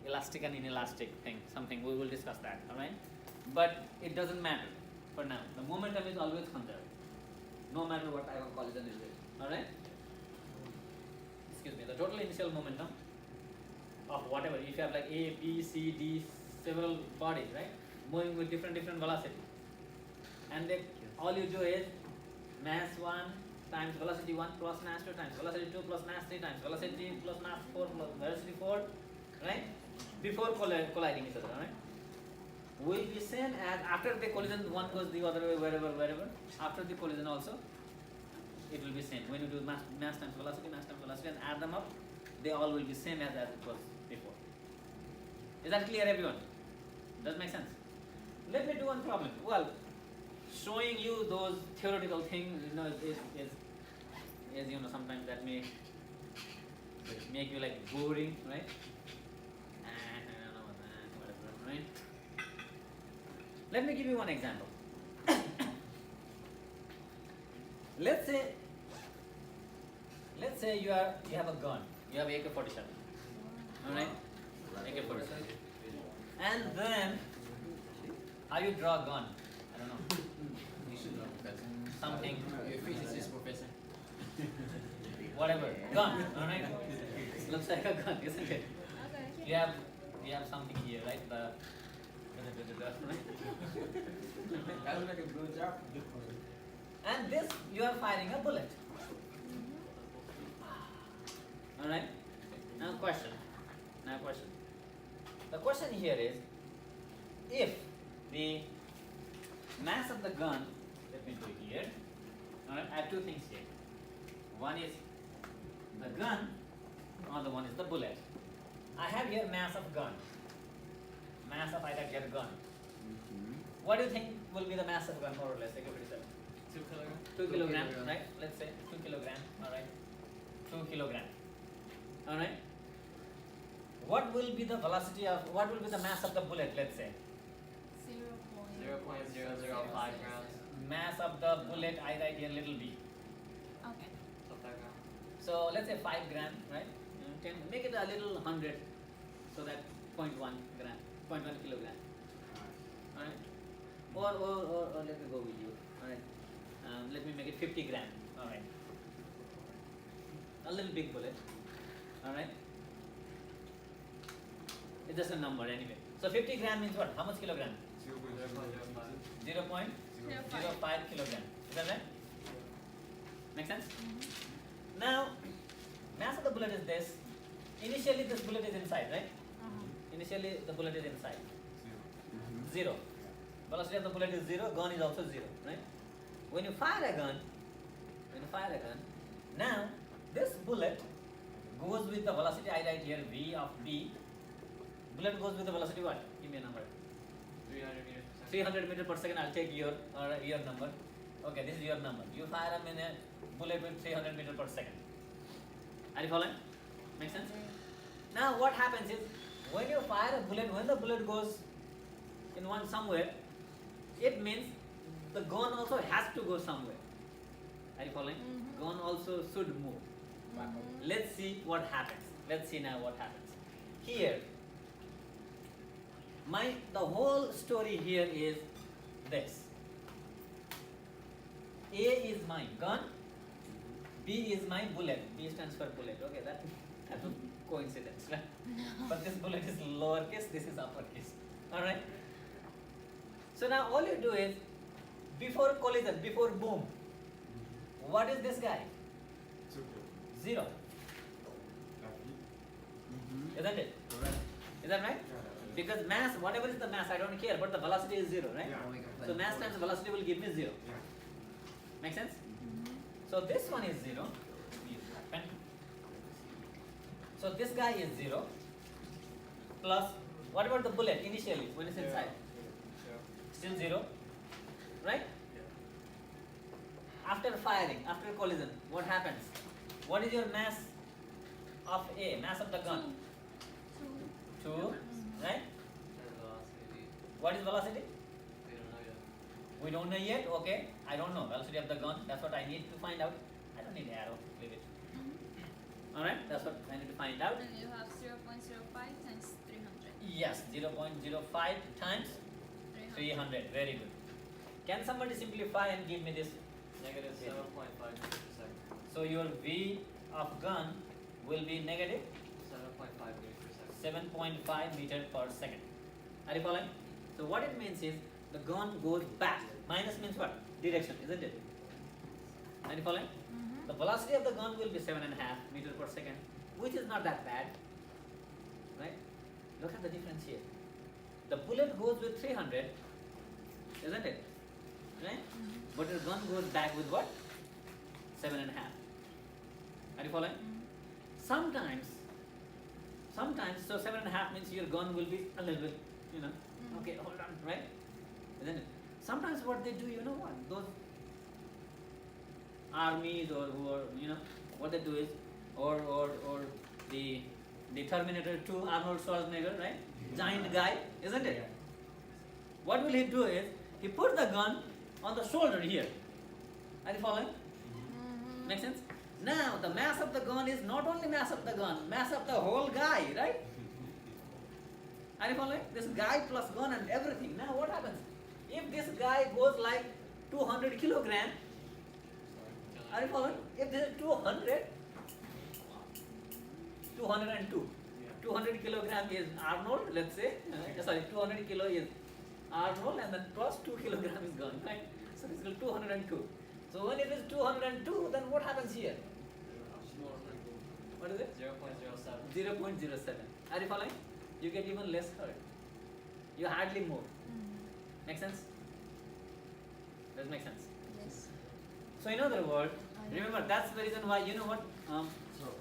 elastic and inelastic thing. Something we will discuss that. All right? But it doesn't matter for now. The momentum is always conserved, no matter what type of collision is it. All right? the total initial momentum of whatever, if you have like A, B, C, D, several bodies, right, moving with different velocity, and they, all you do is mass 1 times velocity 1 plus mass 2 times velocity 2 plus mass 3 times velocity plus mass 4 plus velocity 4, right, before colliding each other, right, will be same as after the collision. One goes the other way, wherever. After the collision also, it will be same. When you do mass times velocity, and add them up, they all will be same as it was before. Is that clear, everyone? Does it make sense? Let me do one problem. Well, showing you those theoretical things, you know, is you know, sometimes that may make you like boring, right? I don't know, whatever, right? Let me give you one example. Let's say you have a gun. You have AK-47. Alright? AK-47. And then how you draw a gun? I don't know. You should know, Professor. Something. You're a physicist, Professor. Whatever. Gun. Alright? Looks like a gun, isn't it? Okay. You have something here, right? Right? That was like a good job. And this, you are firing a bullet. Alright? Now question. The question here is, if the mass of the gun, let me do it here. Alright, I have two things here. One is the gun, another one is the bullet. I have here mass of gun. Mass of either get gun. What do you think will be the mass of gun, more or less? Like 2 kilograms. 2 kilograms, kilograms. right? Let's say 2 kilograms, alright? 2 kilograms, alright? What will be the velocity of, what will be the mass of the bullet, let's say? 0.005 grams. Mass of the bullet, I write here little b. Okay. So 5 grams. So let's say 5 gram, right? Can make it a little 100, so that 0.1 gram, 0.1 kilogram. Alright? Or let me go with you. Alright. Let me make it 50 gram. Alright. A little big bullet. Alright. It's just a number anyway. So 50 gram means what? How much kilogram? 0.05. 0.05 kilogram. Is that right? Make sense? Now, mass of the bullet is this. Initially this bullet is inside, right? Initially the bullet is inside. 0. Velocity of the bullet is 0, gun is also 0, right? When you fire a gun, now this bullet goes with the velocity, I write here V of B. Bullet goes with the velocity what? Give me a number. 300 meters per second. 300 meters per second, I'll take your number. Okay, this is your number. You fire a bullet with 300 meters per second. Are you following? Make sense? Now what happens is, when you fire a bullet, when the bullet goes in one somewhere, it means the gun also has to go somewhere. Are you following? Gun also should move. Let's see what happens. Let's see now what happens. Here, the whole story here is this. A is my gun, B is my bullet. B stands for bullet. Okay, that's a coincidence, right? But this bullet is lowercase, this is uppercase. Alright? So now all you do is, before collision, before boom, what is this guy? 0. Isn't it? Is that right? Because mass, whatever is the mass, I don't care, but the velocity is 0, right? So mass times velocity will give me 0. Make sense? So this one is 0. So this guy is 0. Plus, what about the bullet initially, when it's inside? Still 0. Right? After firing, after collision, what happens? What is your mass of A, mass of the gun? 2. Right? What is velocity? We don't know yet. Okay, I don't know velocity of the gun. That's what I need to find out. I don't need arrow. Leave it. Alright, that's what I need to find out. And you have 0.05 times 300. Yes, 0.05 times 300. Very good. Can somebody simplify and give me this? Negative 7.5 meters per second. So your V of gun will be negative 7.5 meters per second. 7.5 meter per second. Are you following? So what it means is the gun goes back. Minus means what? Direction, isn't it? Are you following? Mm-hmm. The velocity of the gun will be 7.5 meter per second, which is not that bad, right? Look at the difference here. The bullet goes with 300, isn't it? Right? Mm-hmm. But the gun goes back with what? 7.5. Are you following? Sometimes, so 7.5 means your gun will be a little bit, okay, hold on, right? Isn't it? Sometimes what they do, you know what? Those armies or who are, what they do is, or the Terminator 2, Arnold Schwarzenegger, right? Giant guy, isn't it? What will he do is, he put the gun on the shoulder here. Are you following? Mm-hmm. Make sense? Now, the mass of the gun is not only mass of the gun, mass of the whole guy, right? Are you following? This guy plus gun and everything. Now, what happens? If this guy goes like 200 kilogram, are you following? If this is 200, 202. 200 kilogram is Arnold, let's say. 200 kilo is Arnold and then plus 2 kilogram is gun, right? So this is 202. So when it is 202, then what happens here? What is it? 0.07. 0.07. Are you following? You get even less hurt. You hardly move. Mm-hmm. Make sense? Does it make sense? Yes. So in other words, remember that's the reason why, you know what?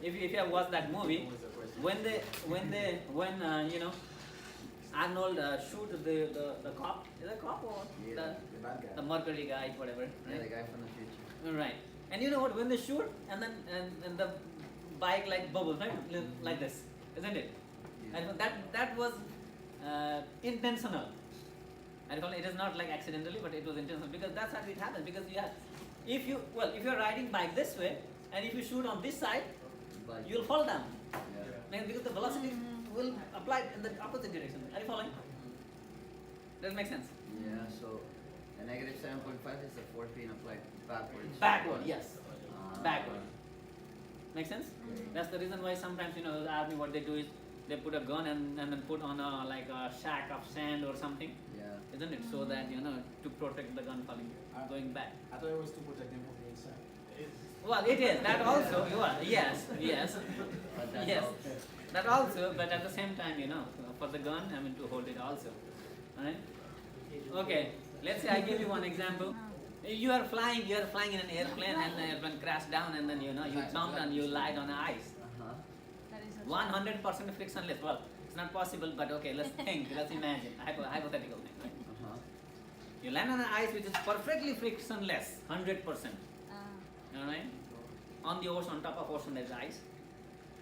If you have watched that movie, when Arnold shoot the cop, is it a cop or Yeah, the bad guy. the Mercury guy, whatever, Yeah, right? the guy from the future. Right. And you know what? When they shoot, and then and the bike like bubbles, right? Like this, isn't it? Yeah. And that was intentional. I call it is not like accidentally, but it was intentional because that's how it happens. Because if you are riding bike this way, and if you shoot on this side, But you'll fall down. yeah. Because the velocity will apply in the opposite direction. Are you following? Does it make sense? Yeah, so a negative 7.5 is the force being applied backwards. Backward, yes. Ah. Backward. Make sense? Okay. That's the reason why sometimes the army what they do is they put a gun and then put on a shack of sand or something, Yeah. isn't it? So that to protect the gun falling, going back. I thought it was to protect them from the inside. Well, it is that also. Yes, But that's yes. all. That also. But at the same time, for the gun, I mean to hold it also. Alright. Okay. Let's say I give you one example. You are flying in an airplane, and the airplane crashed down, and then you jumped and you lied on the ice. Uh-huh. That is a 100% frictionless. Well, it's not possible, but okay. Let's think. Let's imagine. Hypothetical thing. Right? Uh-huh. You land on the ice, which is perfectly frictionless, 100%. Alright? On the ocean, on top of ocean, there's ice.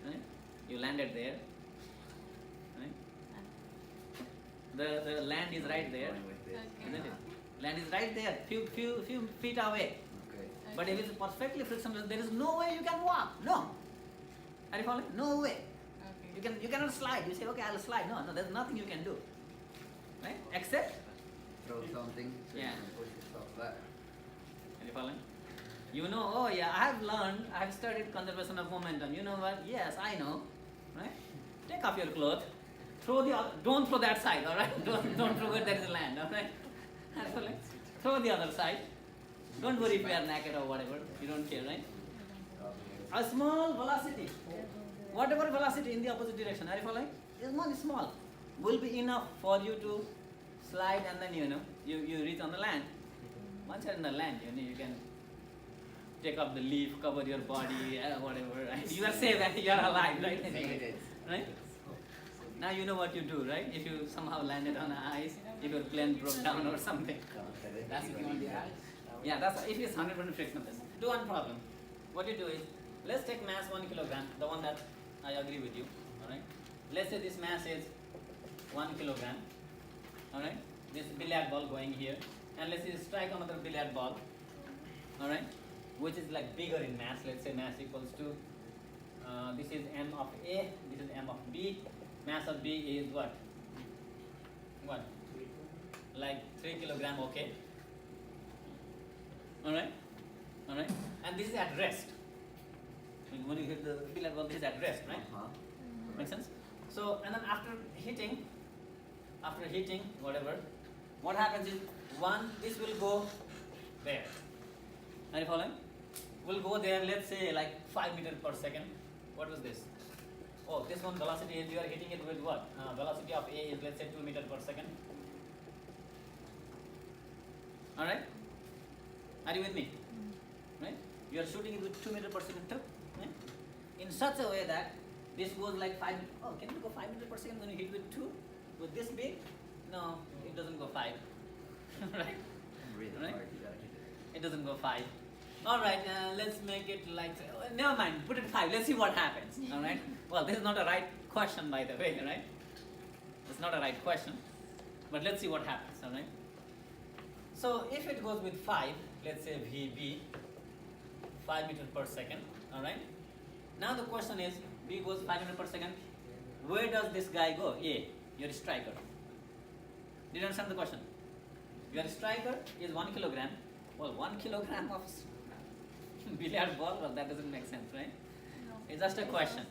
Right? You landed there. Right? The land is right there, Going with this. Okay. isn't it? Land is right there, few feet away. Okay. But if it's perfectly frictionless, there is no way you can walk. No. Are you following? No way. Okay. You cannot slide. You say, okay, I'll slide. No, there's nothing you can do. Right? Except, Throw something so Yeah. you can push yourself back. are you following? Oh yeah, I have studied conservation of momentum. You know what? Yes, I know. Right? Take off your clothes. Don't throw that side, alright? Don't throw where there is land, alright? Throw the other side. Don't worry if you are naked or whatever. You don't care, right? A small velocity. Whatever velocity in the opposite direction, are you following? Is one small. Will be enough for you to slide and then you reach on the land. Once you're in the land, you can take up the leaf, cover your body, whatever, right? You are safe and you are alive, right? Negative. Right? Now you know what you do, right? If you somehow landed on the ice, if your plane broke down or something. That's if you on the ice. Yeah, that's if it's 100% frictionless. Do one problem. What you do is, let's take mass 1 kilogram, the one that I agree with you. Alright? Let's say this mass is 1 kilogram. Alright? This billiard ball going here. And let's say strike another billiard ball. Alright? Which is like bigger in mass. Let's say mass equals to this is m of A, this is m of B. Mass of B is what? What? Like 3 kilogram, okay. Alright? Alright? And this is at rest. When you hit the billiard ball, this is at rest, right? Make sense? So, and then after hitting, whatever, what happens is this will go there. Are you following? Will go there, let's say like 5 meters per second. What was this? Oh, this one velocity is, you are hitting it with what? Velocity of A is, let's say, 2 meters per second. Alright? Are you with me? Right? You are shooting it with 2 meters per second too. Right? In such a way that this goes like 5. Oh, can you go 5 meters per second when you hit with 2? With this big? No, it doesn't go 5. Right? Really Right? hard, you gotta hit it. It doesn't go 5. Alright, let's make it like, never mind, put it 5, let's see what happens. Alright? Well, this is not a right question, by the way, right? It's not a right question, but let's see what happens, alright? So, if it goes with 5, let's say VB, 5 meters per second, alright? Now the question is, B goes 5 meters per second, where does this guy go? A, your striker. Did you understand the question? Your striker is 1 kilogram. Well, 1 kilogram of billiard ball, well, that doesn't make sense, right? No. It's just a question.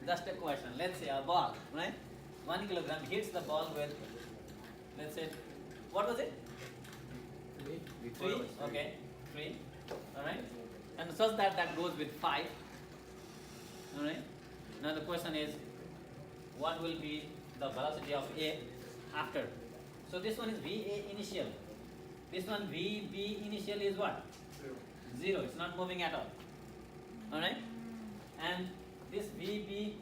Just a question. Let's say a ball, right? 1 kilogram hits the ball with, let's say, what was it? Before 3? it was three. Okay, 3. Alright? And such that goes with 5. Alright? Now the question is, what will be the velocity of A after? So this one is VA initial. This one VB initial is what? 0. It's not moving at all. Alright? And this VB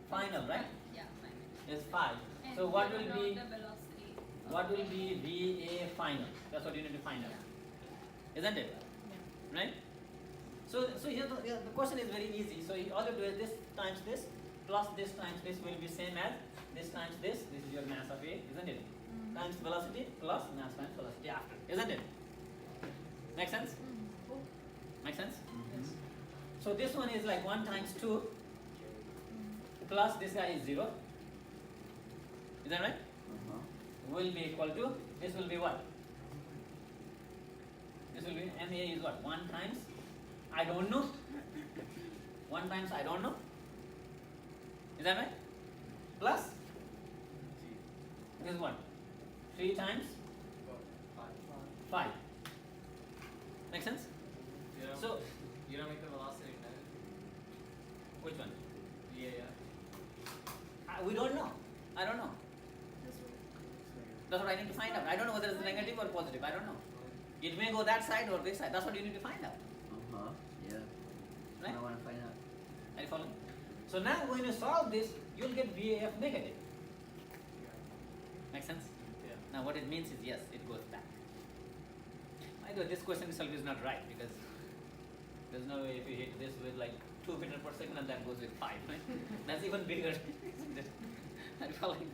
final, right? Yeah, fine. Is 5. And So what will figure out be the velocity of what will A. be VA final? That's what you need to find out. Isn't it? Yeah. Right? So here the question is very easy. So all you do is this times this plus this times this will be same as this times this. This is your mass of A, isn't it? Times velocity plus mass times velocity after, isn't it? Make sense? Make sense? So this one is like 1 times 2 plus this guy is 0. Is that right? Will be equal to, this will be what? This will be, MA is what? 1 times, I don't know. 1 times I don't know. Is that right? Plus, this is what? 3 times 5. Make sense? So, You don't make the velocity negative. which one? Yeah. We don't know. I don't know. This one. That's what I need to find out. I don't know whether it's negative or positive. I don't know. It may go that side or this side. That's what you need to find out. Yeah. Right? I wanna find out. Are you following? So now when you solve this, you'll get VAF negative. Make sense? Yeah. Now what it means is yes, it goes back. By the way, this question itself is not right because there's no way if you hit this with like 2 meters per second and that goes with 5, right? That's even bigger. Isn't it? Are you following?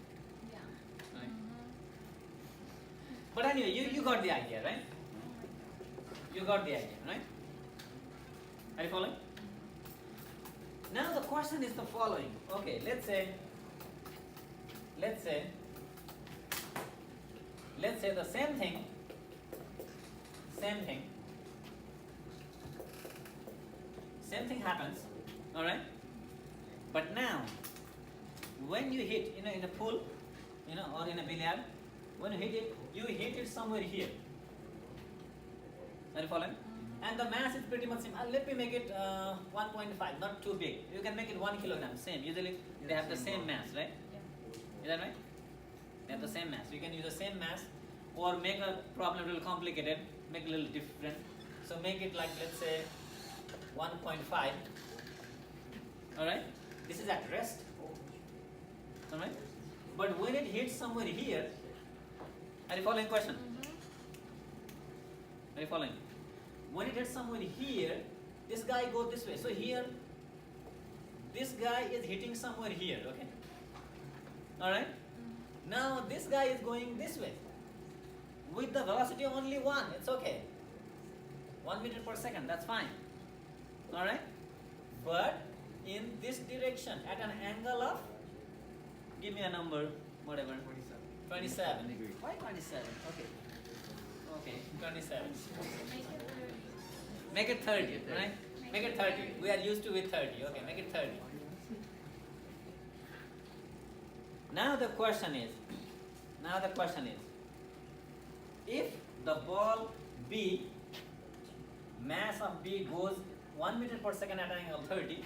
Yeah. Right? But anyway, you got the idea, right? You got the idea, right? Are you following? Now the question is the following. Okay, let's say the same thing, same thing happens, alright? But now, when you hit in a pool, or in a billiard, when you hit it somewhere here. Are you following? And the mass is pretty much same. Let me make it 1.5, not too big. You can make it 1 kilogram, same. Usually they have the same mass, right? Yeah. Is that right? They have the same mass. You can use the same mass or make a problem a little complicated, make it a little different. So make it like, let's say, 1.5. Alright? This is at rest. Alright? But when it hits somewhere here, are you following question? Are you following? When it hits somewhere here, this guy goes this way. So here, this guy is hitting somewhere here, okay? Alright? Now this guy is going this way. With the velocity only 1, it's okay. 1 meter per second, that's fine. Alright? But in this direction, at an angle of, give me a number, whatever. 27. Degree. Why 27? Okay. Okay, 27. Make it 30. Make it 30, Make it 30. right? Make Make it 30. We are used to with 30. Okay, make it 30. Now the question is, if the ball B, mass of B goes 1 meter per second at angle 30,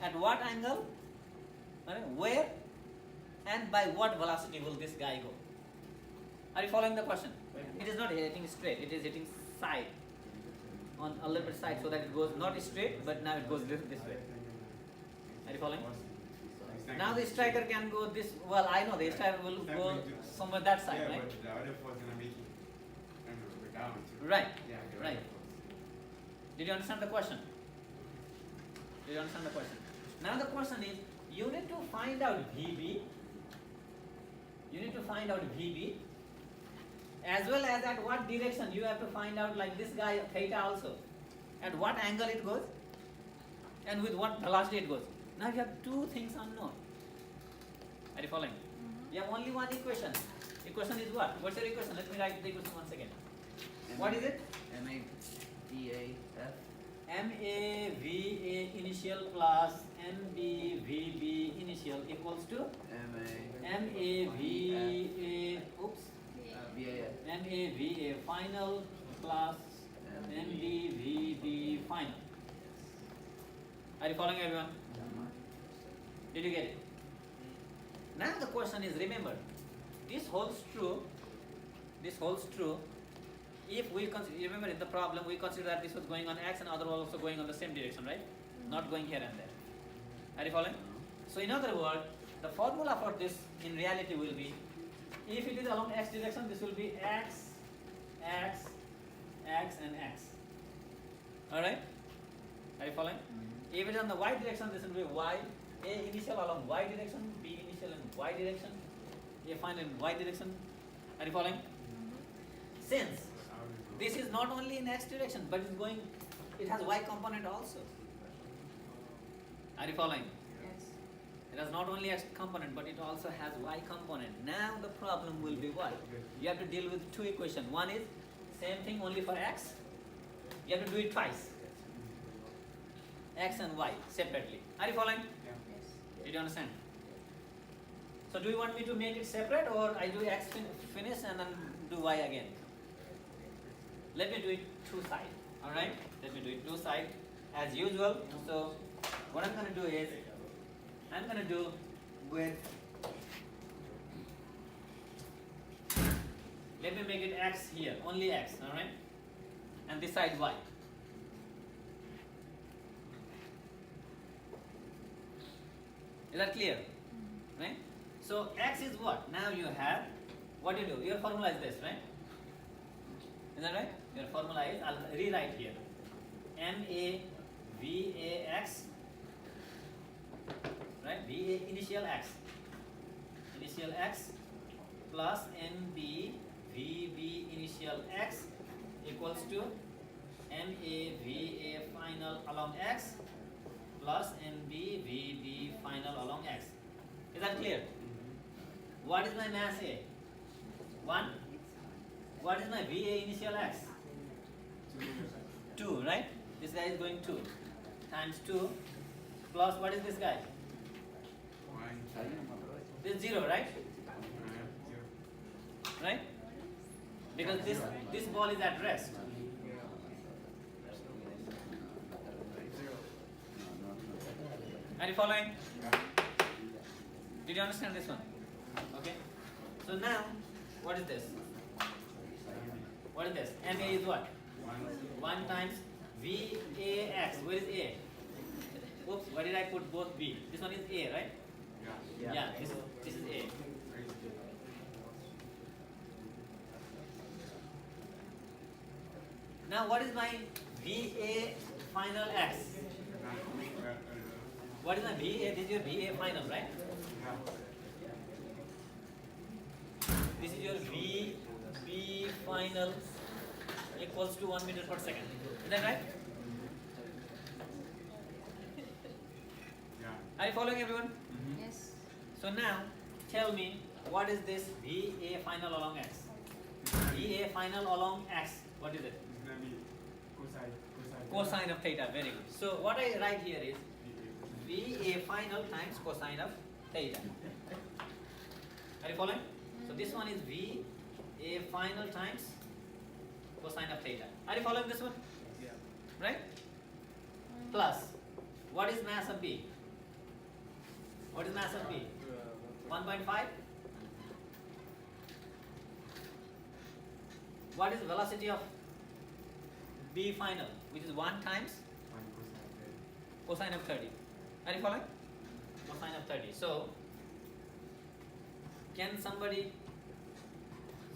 at what angle, where and by what velocity will this guy go? Are you following the question? It is not hitting straight, it is hitting side, on a little bit side, so that it goes not straight, but now it goes this way. Are you following? Now the striker can go this, well I know the striker will go somewhere that side, Yeah, right? but the other force gonna make it go down too. Right, Yeah, the right. other force. Did you understand the question? Now the question is, you need to find out VB, as well as at what direction. You have to find out, like this guy theta also, at what angle it goes and with what velocity it goes. Now you have two things unknown. Are you following? You have only one equation. Equation is what? What's your equation? Let me write the equation once again. What is it? MAVAF. MAVA initial plus MBVB initial equals to MAVA, oops, MAVA final plus MBVB final. Are you following, everyone? Did you get it? Now the question is, remember, this holds true if we consider, remember in the problem we consider that this was going on x and other was also going on the same direction, right? Not going here and there. Are you following? So in other words, the formula for this in reality will be, if it is along x direction, this will be x, x, x and x. Alright? Are you following? If it is on the y direction, this will be y, A initial along y direction, B initial in y direction, A final in y direction. Are you following? Since this is not only in x direction, but it has y component also. Are you following? Yes. It has not only x component, but it also has y component. Now the problem will be what? You have to deal with two equations. One is same thing only for x. You have to do it twice. X and y separately. Are you following? Yes. Did you understand? So do you want me to make it separate, or I do x finish and then do y again? Let me do it two side. Alright? Let me do it two side as usual. So what I'm gonna do is, I'm gonna do with, let me make it x here, only x, alright? And this side y. Is that clear? Right? So x is what? Now you have, what do? Your formula is this, right? Is that right? Your formula is, I'll rewrite here. MAVAX, right? VA initial x plus MBVB initial x equals to MAVA final along x plus MBVB final along x. Is that clear? What is my mass A? 1. What is my VA initial x? 2, right? This guy is going 2 times 2 plus what is this guy? This is 0, right? Right? Because this ball is at rest. Are you following? Did you understand this one? Okay. So now, what is this? What is this? MA is what? 1 times VAX. Where is A? Oops, why did I put both B? This one is A, right? Yeah, this is A. Now what is my VA final X? What is my VA? This is your VA final, right? This is your VB final equals to 1 meter per second. Is that right? Are you following, everyone? Yes. So now, tell me, what is this VA final along X? VA final along X, what is it? It's gonna be cosine cosine of theta. Very good. So what I write here is VA final times cosine of theta. Are you following? So this one is VA final times cosine of theta. Are you following this one? Yeah. Right? Plus, what is mass of B? What is mass of B? 1.5. What is velocity of B final, which is 1 times cosine of 30. Are you following? Cosine of 30. So, can somebody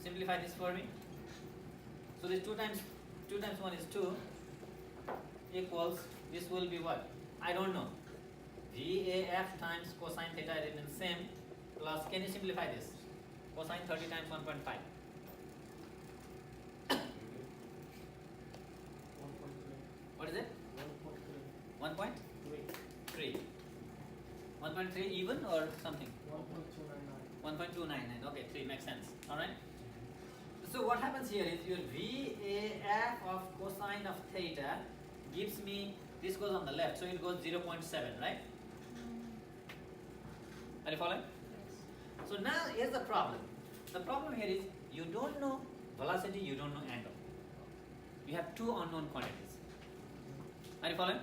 simplify this for me? So this 2 times 1 is 2 equals, this will be what? I don't know. VAF times cosine theta remains same, plus, can you simplify this? Cosine 30 times 1.5. 1.3. What is it? 1.3. 1.3. 1.3 even or something? 1.299. 1.299. Okay, 3 makes sense. Alright. So what happens here is your VAF of cosine of theta gives me, this goes on the left, so it goes 0.7, right? Are you following? Yes. So now here's the problem. The problem here is you don't know velocity, you don't know angle. You have 2 unknown quantities. Are you following?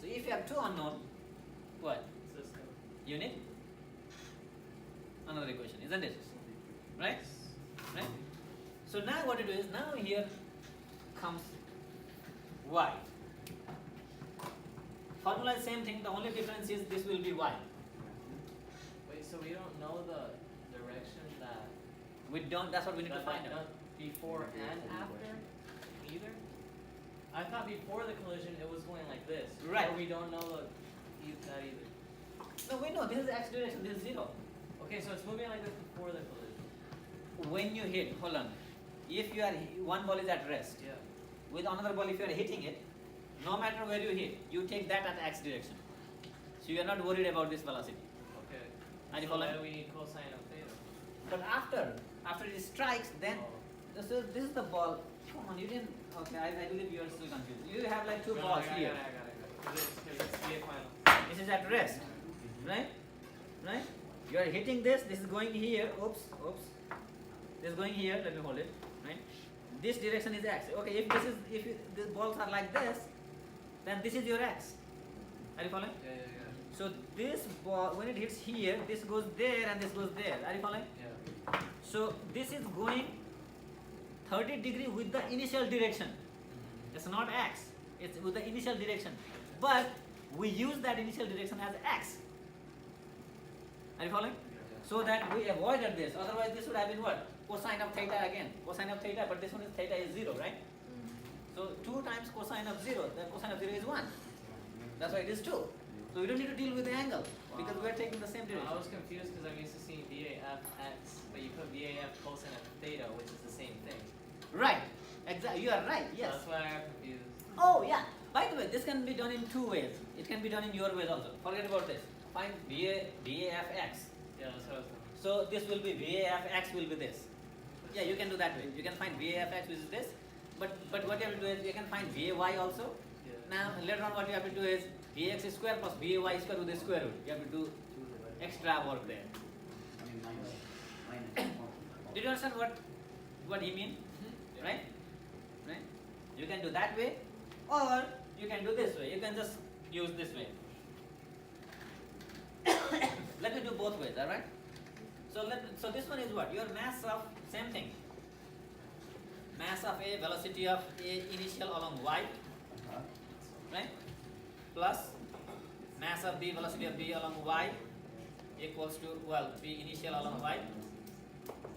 So if you have 2 unknown, what? System. You need another equation, isn't it? Right? Right? So now what you do is, now here comes y. Formula is same thing, the only difference is this will be y. Wait, so we don't know the direction that We don't, that's what we need to that find that out. before and after either? I thought before the collision it was going like this. Right. Or we don't know that either. No, we know this is x direction, this is 0. Okay, so it's moving like this before the collision. When you hit, hold on, if you are, one ball is at rest, Yeah. with another ball if you are hitting it, no matter where you hit, you take that at x direction. So you are not worried about this velocity. Okay. Are you So why following? do we need cosine of theta? But after it strikes, then, Oh. so this is the ball. Come on, you didn't, okay, I believe you are still confused. You have like 2 No, balls I got here. it. Because it's VA final. This is at rest, right? Right? You are hitting this, this is going here, oops. This is going here, let me hold it, right? This direction is x. Okay, if the balls are like this, then this is your x. Are you following? Yeah. So this ball, when it hits here, this goes there and this goes there. Are you following? Yeah. So this is going 30 degree with the initial direction. It's not x, it's with the initial direction. But we use that initial direction as x. Are you following? So that we avoided this. Otherwise this would have been what? Cosine of theta again. Cosine of theta, but this one is theta is 0, right? So 2 times cosine of 0, then cosine of 0 is 1. That's why it is 2. So we don't need to deal with the angle because we are taking the same I direction. was confused because I'm used to seeing VAF x, but you put VAF cosine of theta, which is the same thing. Right. Exactly. You are right. Yes. That's why I'm confused. Oh yeah. By the way, this can be done in 2 ways. It can be done in your ways also. Forget about this. Find VAF x. Yeah, that's what I was thinking. So this will be VAF x will be this. Yeah, you can do that way. You can find VAF x which is this. But what you have to do is you can find VAY also. Yeah. Now later on what you have to do is VX square plus VAY square with the square root. You have to do extra work there. I mean minus. Did you understand what he mean? Right? Right? You can do that way or you can do this way. You can just use this way. Let me do both ways, alright? So this one is what? Your mass of, same thing. Mass of A, velocity of A initial along Y, right? Plus mass of B, velocity of B along Y equals to, well, B initial along Y.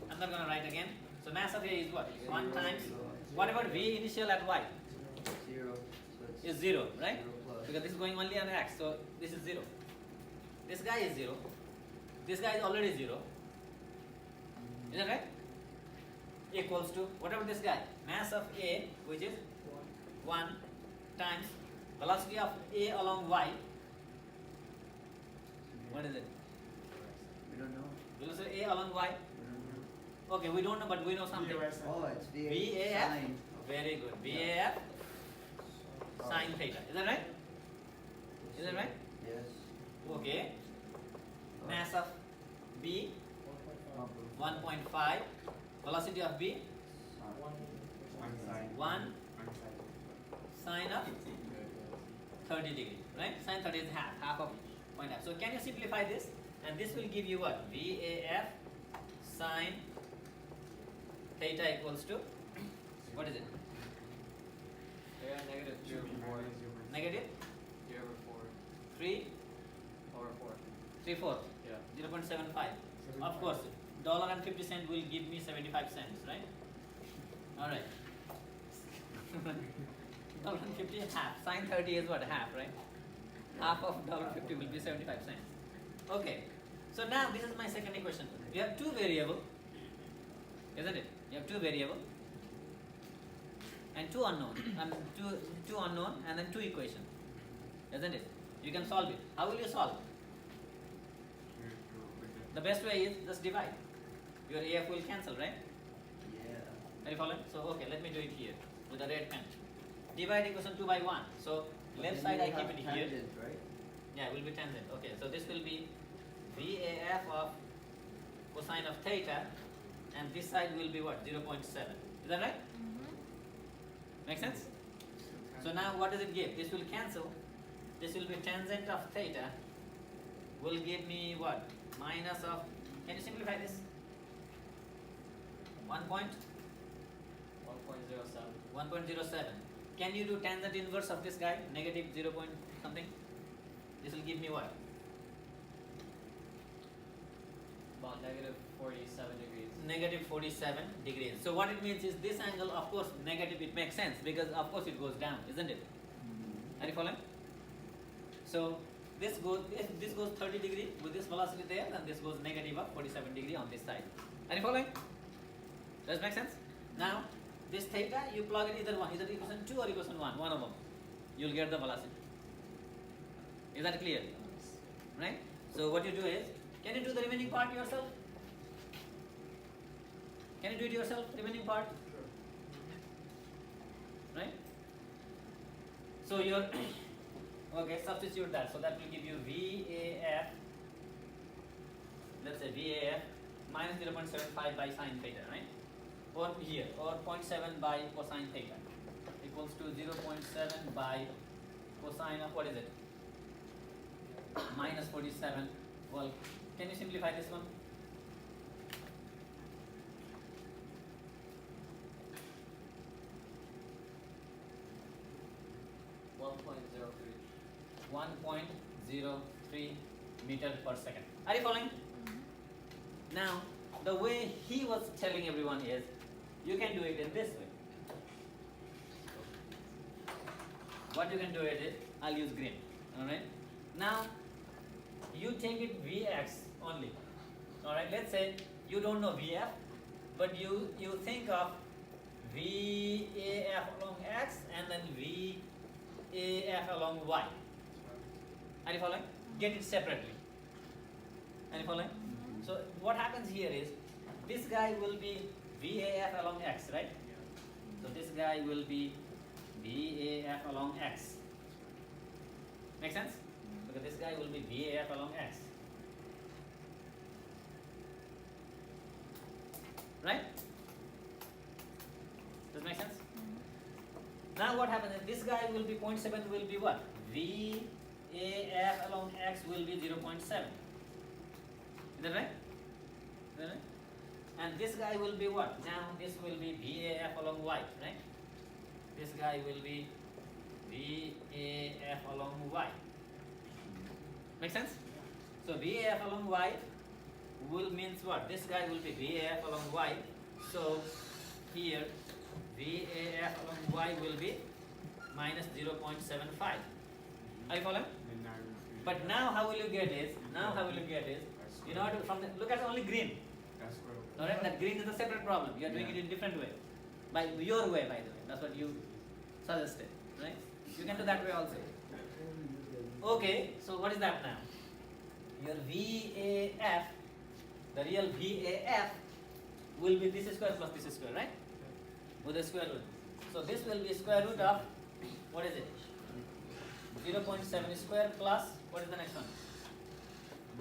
I'm not going to write again. So mass of A is what? 1 times. What about V initial at Y? 0. So it's Is 0, right? 0 plus. Because this is going only on X, so this is 0. This guy is 0. This guy is already 0. Is that right? Equals to, what about this guy? Mass of A, which is 1 times velocity of A along Y. What is it? We don't know. Velocity A along Y. We don't know. Okay, we don't know, but we know something. VAS. Oh, it's VAF. sine. Very good. VAF sine theta. Is that right? Is that right? Yes. Okay. Mass of B 1.5. 1.5. Velocity of B One. One side. 1 One side. sine of 30 degree. Right? Sine 30 is half of 0.5. So can you simplify this? And this will give you what? VAF sine theta equals to what is it? Yeah, negative Should 0 be over 4. minus 0.7. Negative 0 over 4. 3 Over 4. 3 4 Yeah. 0.75. Of course, $1.50 will give me 75 cents, right? All right. $1.50 half. Sine 30 is what? Half, right? Half of $1.50 will be 75 cents. Okay. So now this is my second equation. You have two variable, isn't it? You have two variable and two unknown, and two unknown, and then two equation, isn't it? You can solve it. How will you solve? The best way is just divide. Your AF will cancel, right? Yeah. Are you following? So okay, let me do it here with a red pen. Divide equation 2 by 1. So But left then side you I will keep have it here. tangent, right? Yeah, it will be tangent. Okay, so this will be VAF of cosine of theta, and this side will be what? 0.7. Is that right? Make sense? So now what does it give? This will cancel. This will be tangent of theta. Will give me what? Minus of. Can you simplify this? 1.07. 1.07. Can you do tangent inverse of this guy? Negative 0 point something. This will give me what? About negative 47 degrees. Negative 47 degrees. So what it means is this angle, of course, negative. It makes sense because of course it goes down, isn't it? Are you following? So this goes 30 degree with this velocity there, and this goes negative of 47 degree on this side. Are you following? Does it make sense? Now this theta, you plug in either one, either equation 2 or equation 1, one of them. You'll get the velocity. Is that clear? Right? So what you do is, can you do the remaining part yourself? Can you do it yourself, remaining part? Right? So your okay, substitute that. So that will give you VAF, let's say VAF minus 0.75 by sine theta, right? Or here, or 0.7 by cosine theta equals to 0.7 by cosine of what is it? Minus 47. Well, can you simplify this one? $1.03. 1.03 meter per second. Are you following? Now, the way he was telling everyone is, you can do it in this way. What you can do it is, I'll use green. Alright? Now, you take it Vx only. Alright, let's say you don't know Vf, but you think of VAF along x and then VAF along y. Are you following? Get it separately. Are you following? So what happens here is, this guy will be VAF along x, right? So this guy will be VAF along x. Make sense? Because this guy will be VAF along x. Right? Does it make sense? Now what happens is, this guy will be 0.7 will be what? VAF along x will be 0.7. Is that right? Is that right? And this guy will be what? Now this will be VAF along y, right? This guy will be VAF along y. Make sense? So VAF along y will means what? This guy will be VAF along y. So here VAF along y will be minus 0.75. Are you following? But now how will you get is? Now how will you get is? You know, from the, look at only green. That's correct. Alright, that green is a separate problem. You are doing it in different way. By your way, by the way. That's what you suggested. Right? You can do that way also. Okay, so what is that now? Your VAF, the real VAF will be this square plus this square, right? With the square root. So this will be square root of, what is it? 0.7 square plus, what is the next one?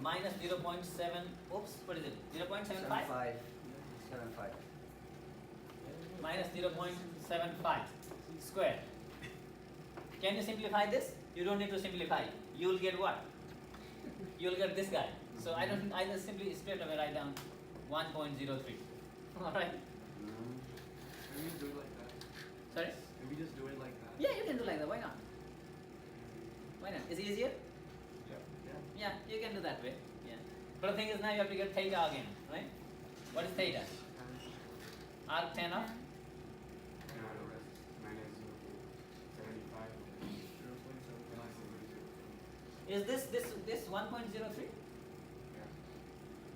Minus 0.7, oops, what is it? 0.75? 75. 75. Minus 0.75 square. Can you simplify this? You don't need to simplify. You will get what? You will get this guy. So I just simply straight away write down 1.03. Alright? Can we do it like that? Sorry? Can we just do it like that? Yeah, you can do like that. Why not? Why not? Is it easier? Yeah. Yeah, you can do that way. Yeah. But the thing is now you have to get theta again, right? What is theta? Arc 10 of minus 75. is this 1.03?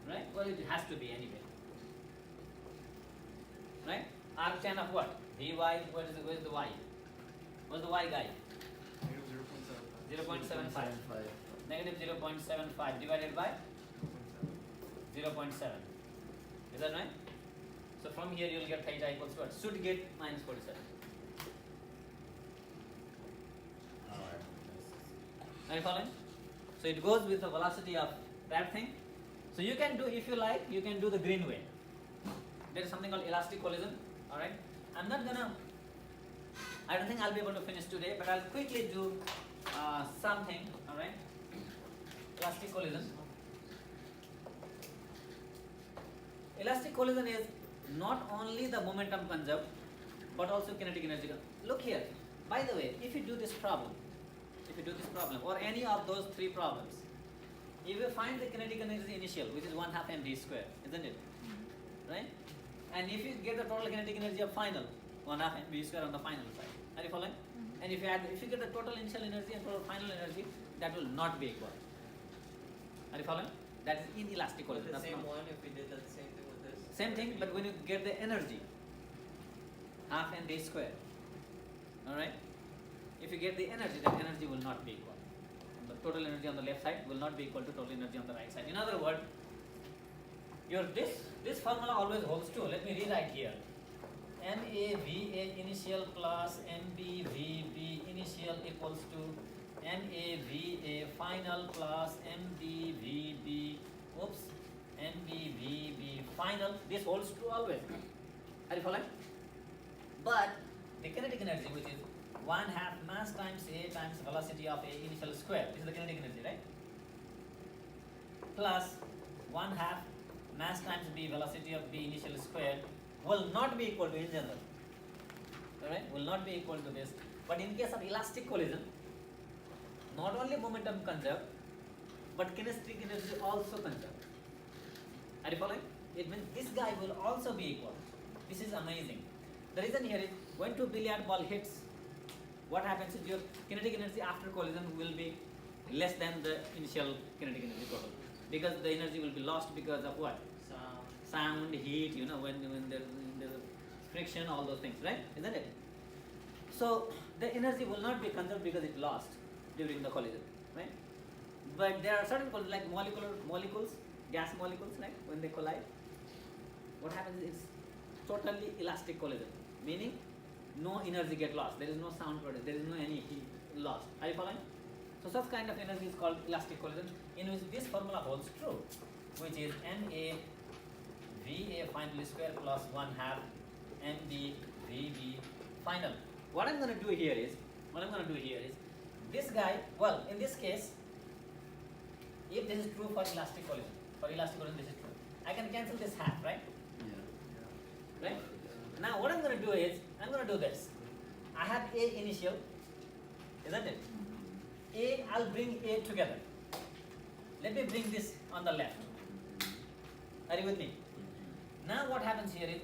Right? Well, it has to be anyway. Right? Arc 10 of what? Vy, where's the y? What's the y guy? Negative 0.75. 0.75. 75. Negative 0.75 divided by 0.7. Is that right? So from here you will get theta equals what? Should get minus 47. Are you following? So it goes with the velocity of that thing. So you can do, if you like, you can do the green way. There is something called elastic collision. Alright? I'm not gonna, I don't think I'll be able to finish today, but I'll quickly do something. Alright? Elastic collision. Elastic collision is not only the momentum conserved, but also kinetic energy. Look here. By the way, if you do this problem, or any of those three problems, you will find the kinetic energy initial, which is 1/2 mv square, isn't it? Right? And if you get the total kinetic energy of final, 1/2 mv square on the final side. Are you following? And if you get the total initial energy and total final energy, that will not be equal. Are you following? That is inelastic collision. The That's same not- one if we did the same thing with this. Same thing, but when you get the energy, 1/2 mv square. Alright? If you get the energy, that energy will not be equal. The total energy on the left side will not be equal to total energy on the right side. In other words, this formula always holds true. Let me rewrite here. MAVA initial plus MBVB initial equals to MAVA final plus MBVB MBVB final. This holds true always. Are you following? But the kinetic energy, which is 1/2 mass times A times velocity of A initial square, this is the kinetic energy, right? Plus 1/2 mass times B velocity of B initial square will not be equal to in general. Alright? Will not be equal to this. But in case of elastic collision, not only momentum conserved, but kinetic energy also conserved. Are you following? It means this guy will also be equal. This is amazing. The reason here is when two billiard ball hits, what happens is your kinetic energy after collision will be less than the initial kinetic energy total, because the energy will be lost because of what? Sound, heat, when there's friction, all those things, right? Isn't it? So the energy will not be conserved because it lost during the collision, right? But there are certain collisions like molecules, gas molecules, right? When they collide, what happens is it's totally elastic collision, meaning no energy get lost. There is no sound produced. There is no any heat lost. Are you following? So such kind of energy is called elastic collision, in which this formula holds true, which is MA VA final square plus 1/2 MB VB final. What I'm going to do here is this guy. Well, in this case, if this is true for elastic collision, this is true. I can cancel this half, right? Yeah. Right? Now what I'm going to do is, I'm going to do this. I have A initial, isn't it? A, I'll bring A together. Let me bring this on the left. Are you with me? Now what happens here is,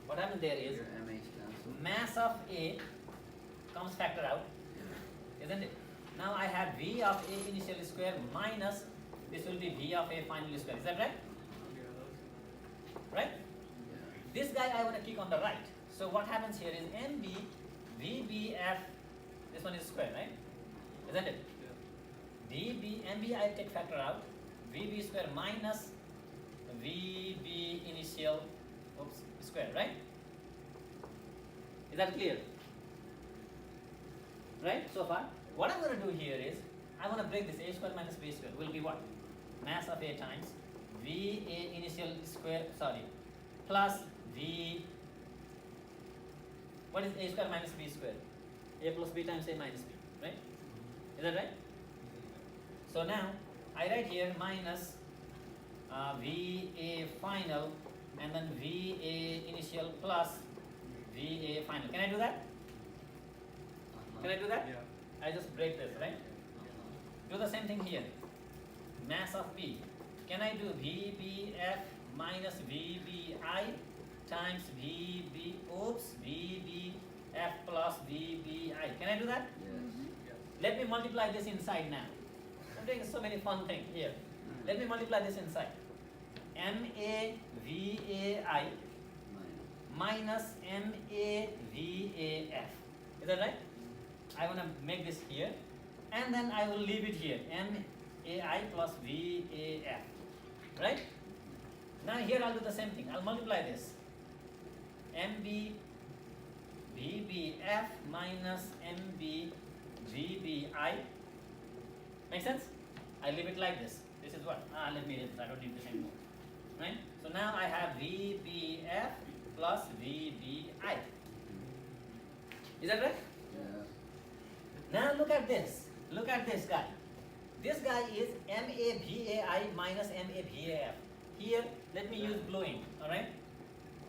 what happens there is, Your MH cancel. mass of A comes factor out, isn't it? Now I have V of A initial square minus, this will be V of A final square. Is that right? Right? Yeah. This guy I want to kick on the right. So what happens here is MB VBF, this one is square, right? Isn't it? VB, MB I take factor out, VB square minus VB initial square, right? Is that clear? Right, so far? what I'm going to do here is, I want to break this a square minus b square will be what? Mass of a times VA initial square, sorry, plus V, what is a square minus b square? A plus b times a minus b, right? Is that right? So now, I write here minus VA final and then VA initial plus VA final. Can I do that? Can I do that? Yeah. I just break this, right? Do the same thing here. Mass of B. Can I do VBF minus VBI times VBF plus VBI? Can I do that? Yes. Let me multiply this inside now. I'm doing so many fun things here. Let me multiply this inside. MAVAI minus MAVAF. Is that right? I want to make this here, and then I will leave it here. MAI plus VAF. Right? Now here I'll do the same thing. I'll multiply this. VBF minus VBI. Make sense? I leave it like this. This is what? Let me read this. I don't need this anymore. Right? So now I have VBF plus VBI. Is that right? Yeah. Now look at this. Look at this guy. This guy is MAVAI minus MAVAF. Here, let me use blue ink. Alright?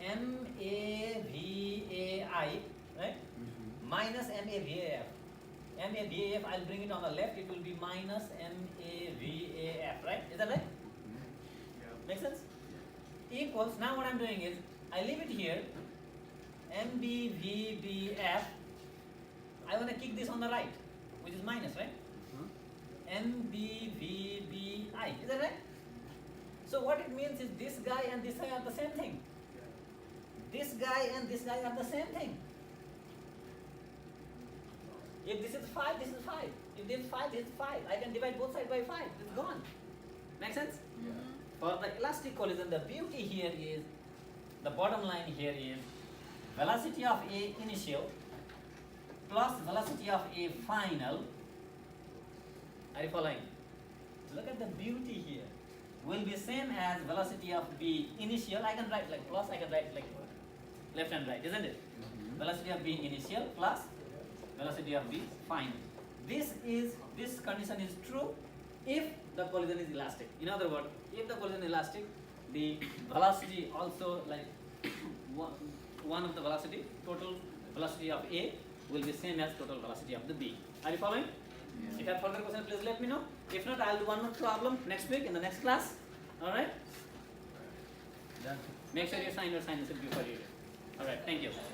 MAVAI, right? Minus MAVAF. MAVAF, I'll bring it on the left, it will be minus MAVAF, right? Is that right? Yeah. Make sense? Equals, now what I'm doing is, I leave it here, MBVBF, I want to kick this on the right, which is minus, right? MBVBI, is that right? So what it means is this guy and this guy are the same thing. This guy and this guy are the same thing. If this is 5, this is 5. If this is 5, this is 5. I can divide both sides by 5. It's gone. Make sense? Yeah. For the elastic collision, the beauty here is, the bottom line here is, velocity of A initial plus velocity of A final. Are you following? Look at the beauty here. Will be same as velocity of B initial. I can write like plus, I can write like left and right, isn't it? Velocity of B initial plus velocity of B final. This condition is true if the collision is elastic. In other words, if the collision is elastic, the velocity also like one of the velocity, total velocity of A will be same as total velocity of the B. Are you following? Yeah. If you have further questions, please let me know. If not, I'll do one more problem next week in the next class. Alright? Done. Make sure you sign your sign before you do. Alright, thank you.